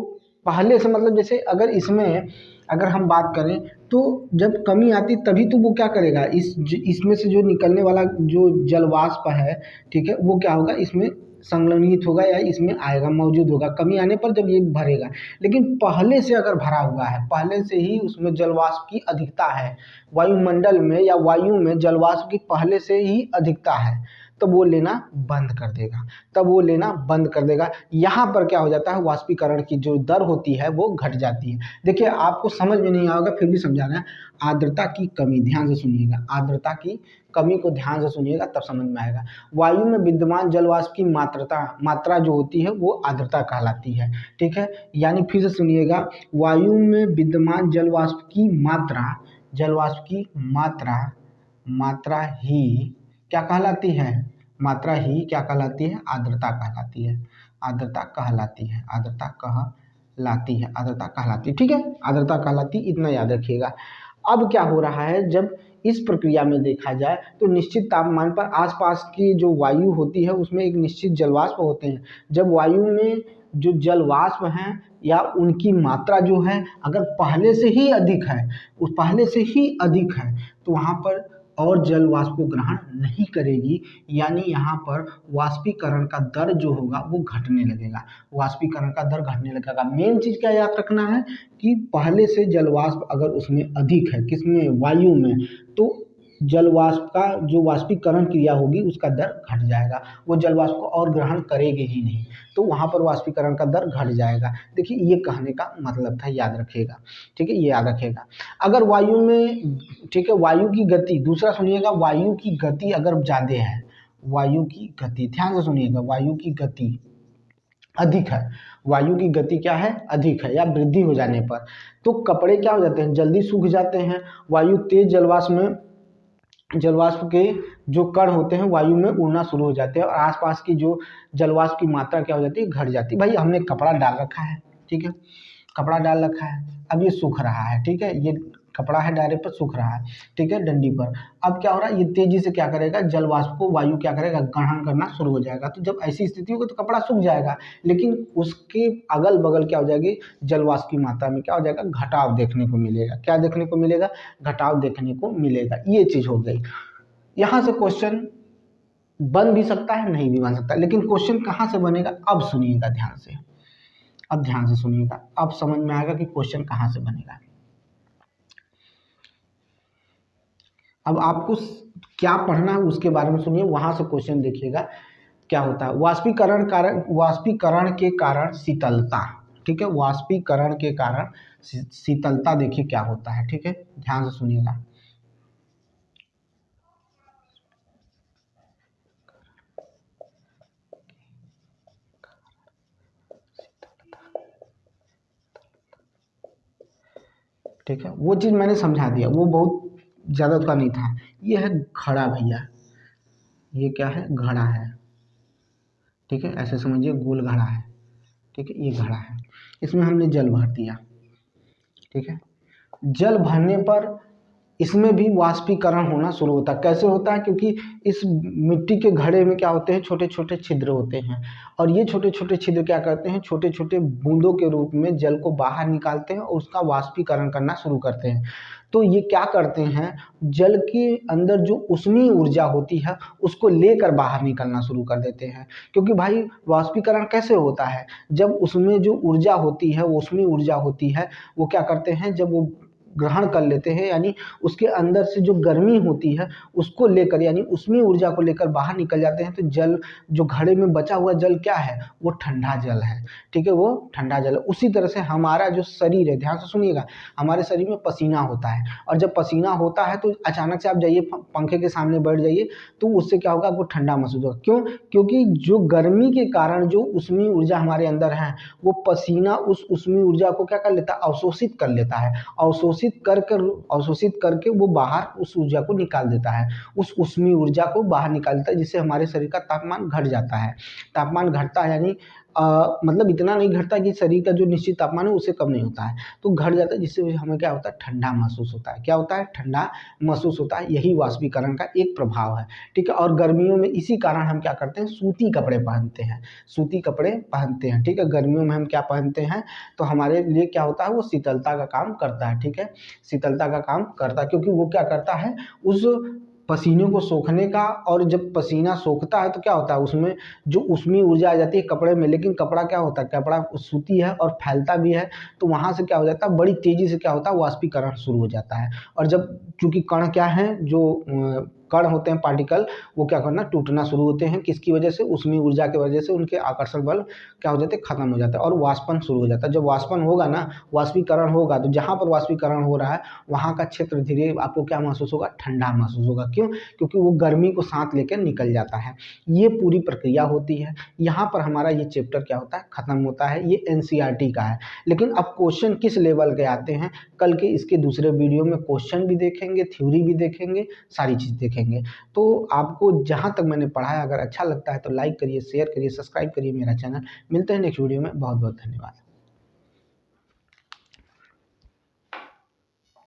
पहले से, मतलब जैसे अगर इसमें अगर हम बात करें, तो जब कमी आती तभी तो वो क्या करेगा, इसमें से जो निकलने वाला जो जल वाष्प है, ठीक है, वो क्या होगा, इसमें संलग्नित होगा या इसमें आएगा, मौजूद होगा, कमी आने पर जब ये भरेगा। लेकिन पहले से अगर भरा हुआ है, पहले से ही उसमें जलवाष्प की अधिकता है, वायुमंडल में या वायु में जलवाष्प की पहले से ही अधिकता है, तब वो लेना बंद कर देगा, तब वो लेना बंद कर देगा। यहाँ पर क्या हो जाता है, वाष्पीकरण की जो दर होती है वो घट जाती है। देखिए, आपको समझ में नहीं आएगा फिर भी समझा रहे हैं, आर्द्रता की कमी, ध्यान से सुनिएगा, आर्द्रता की कमी को ध्यान से सुनिएगा तब समझ में आएगा। वायु में विद्यमान जल वाष्प की मात्रा जो होती है वो आर्द्रता कहलाती है, ठीक है। यानी फिर से सुनिएगा, वायु में विद्यमान जल वाष्प की मात्रा ही क्या कहलाती है, मात्रा ही क्या कहलाती है, आर्द्रता कहलाती है, आर्द्रता कहलाती है, आर्द्रता कहलाती है, आर्द्रता कहलाती है, ठीक है, आर्द्रता कहलाती, इतना याद रखिएगा। अब क्या हो रहा है, जब इस प्रक्रिया में देखा जाए तो निश्चित तापमान पर आसपास की जो वायु होती है उसमें एक निश्चित जलवाष्प होते हैं। जब वायु में जो जलवाष्प हैं या उनकी मात्रा जो है अगर पहले से ही अधिक है, उस पहले से ही अधिक है, तो वहाँ पर और जल वाष्प को ग्रहण नहीं करेगी, यानी यहाँ पर वाष्पीकरण का दर जो होगा वो घटने लगेगा, वाष्पीकरण का दर घटने लगेगा। मेन चीज़ क्या याद रखना है कि पहले से जल वाष्प अगर उसमें अधिक है, किसमें, वायु में, तो जल वाष्प का जो वाष्पीकरण क्रिया होगी उसका दर घट जाएगा, वो जल वाष्प को और ग्रहण करेगी ही नहीं, तो वहाँ पर वाष्पीकरण का दर घट जाएगा। देखिए, ये कहने का मतलब था, याद रखिएगा, ठीक है, ये याद रखिएगा। अगर वायु में, ठीक है, वायु की गति, दूसरा सुनिएगा, वायु की गति अगर ज़्यादा है, वायु की गति, ध्यान से सुनिएगा, वायु की गति अधिक है, वायु की गति क्या है, अधिक है या वृद्धि हो जाने पर, तो कपड़े क्या हो जाते हैं, जल्दी सूख जाते हैं। वायु तेज जलवाष्प में जलवाष्प के जो कण होते हैं वायु में उड़ना शुरू हो जाते हैं और आसपास की जो जलवाष्प की मात्रा क्या हो जाती है, घट जाती है। भाई हमने कपड़ा डाल रखा है, ठीक है, कपड़ा डाल रखा है, अब ये सूख रहा है, ठीक है, ये कपड़ा है डायरेक्ट पर सूख रहा है, ठीक है, डंडी पर। अब क्या हो रहा है, ये तेजी से क्या करेगा, जलवाष्प को वायु क्या करेगा, ग्रहण करना शुरू हो जाएगा। तो जब ऐसी स्थिति होगी तो कपड़ा सूख जाएगा, लेकिन उसके अगल बगल क्या हो जाएगी, जलवाष्प की मात्रा में क्या हो जाएगा, घटाव देखने को मिलेगा। क्या देखने को मिलेगा, घटाव देखने को मिलेगा। ये चीज हो गई। यहाँ से क्वेश्चन बन भी सकता है, नहीं भी बन सकता, लेकिन क्वेश्चन कहाँ से बनेगा, अब सुनिएगा ध्यान से, अब ध्यान से सुनिएगा, अब समझ में आएगा कि क्वेश्चन कहाँ से बनेगा। अब आपको क्या पढ़ना है उसके बारे में सुनिए, वहां से क्वेश्चन देखिएगा क्या होता है। वाष्पीकरण के कारण शीतलता, ठीक है, वाष्पीकरण के कारण शीतलता देखिए क्या होता है, ठीक है, ध्यान से सुनिएगा। ठीक है, वो चीज़ मैंने समझा दिया, वो बहुत ज़्यादा उसका नहीं था। ये है घड़ा भैया, ये क्या है, घड़ा है, ठीक है, ऐसे समझिए गोल घड़ा है, ठीक है, ये घड़ा है, इसमें हमने जल भर दिया, ठीक है। जल भरने पर इसमें भी वाष्पीकरण होना शुरू होता है। कैसे होता है, क्योंकि इस मिट्टी के घड़े में क्या होते हैं, छोटे छोटे छिद्र होते हैं, और ये छोटे छोटे छिद्र क्या करते हैं, छोटे छोटे बूंदों के रूप में जल को बाहर निकालते हैं और उसका वाष्पीकरण करना शुरू करते हैं। तो ये क्या करते हैं, जल के अंदर जो उष्मीय ऊर्जा होती है उसको लेकर बाहर निकलना शुरू कर देते हैं। क्योंकि भाई वाष्पीकरण कैसे होता है, जब उसमें जो ऊर्जा होती है, वो उष्मीय ऊर्जा होती है, वो क्या करते हैं, जब वो ग्रहण कर लेते हैं, यानी उसके अंदर से जो गर्मी होती है उसको लेकर, यानी उष्मीय ऊर्जा को लेकर बाहर निकल जाते हैं। तो जल, जो घड़े में बचा हुआ जल क्या है, वो ठंडा जल है, ठीक है, वो ठंडा जल है। उसी तरह से हमारा जो शरीर है, ध्यान से सुनिएगा, हमारे शरीर में पसीना होता है, और जब पसीना होता है तो अचानक से आप जाइए पंखे के सामने बैठ जाइए, तो उससे क्या होगा, आपको ठंडा महसूस होगा। क्यों, क्योंकि जो गर्मी के कारण जो उष्मीय ऊर्जा हमारे अंदर है, वो पसीना उस उष्मीय ऊर्जा को क्या कर लेता है, अवशोषित कर लेता है, अवशोषित करके वो बाहर उस ऊर्जा को निकाल देता है, उस उष्मीय ऊर्जा को बाहर निकाल देता है, जिससे हमारे शरीर का तापमान घट जाता है। तापमान घटता है यानी मतलब इतना नहीं घटता कि शरीर का जो निश्चित तापमान है उससे कम नहीं होता है, तो घट जाता है, जिससे हमें क्या होता है, ठंडा महसूस होता है। क्या होता है, ठंडा महसूस होता है। यही वाष्पीकरण का एक प्रभाव है, ठीक है। और गर्मियों में इसी कारण हम क्या करते हैं, सूती कपड़े पहनते हैं, सूती कपड़े पहनते हैं, ठीक है। गर्मियों में हम क्या पहनते हैं, तो हमारे लिए क्या होता है, वो शीतलता का काम करता है, ठीक है, शीतलता का काम करता है, क्योंकि वो क्या करता है, उस पसीने को सोखने का, और जब पसीना सोखता है तो क्या होता है, उसमें जो उष्मीय ऊर्जा आ जाती है कपड़े में, लेकिन कपड़ा क्या होता है, कपड़ा सूती है और फैलता भी है, तो वहाँ से क्या हो जाता है, बड़ी तेजी से क्या होता है, वाष्पीकरण शुरू हो जाता है। और जब चूंकि कण क्या है, जो कण होते हैं, पार्टिकल, वो क्या करना, टूटना शुरू होते हैं, किसकी वजह से, उष्मीय ऊर्जा की वजह से, उनके आकर्षण बल क्या हो जाते हैं, खत्म हो जाता है, और वाष्पन शुरू हो जाता है। जब वाष्पन होगा ना, वाष्पीकरण होगा, तो जहाँ पर वाष्पीकरण हो रहा है वहाँ का क्षेत्र धीरे आपको क्या महसूस होगा, ठंडा महसूस होगा। क्यों, क्योंकि वो गर्मी को साथ लेकर निकल जाता है। ये पूरी प्रक्रिया होती है। यहाँ पर हमारा ये चैप्टर क्या होता है, खत्म होता है। ये एनसीईआरटी का है। लेकिन अब क्वेश्चन किस लेवल के आते हैं, कल के इसके दूसरे वीडियो में क्वेश्चन भी देखेंगे, थ्योरी भी देखेंगे, सारी चीज़ देखेंगे। तो आपको जहाँ तक मैंने पढ़ाया अगर अच्छा लगता है तो लाइक करिए, शेयर करिए, सब्सक्राइब करिए मेरा चैनल। मिलते हैं नेक्स्ट वीडियो में। बहुत बहुत धन्यवाद।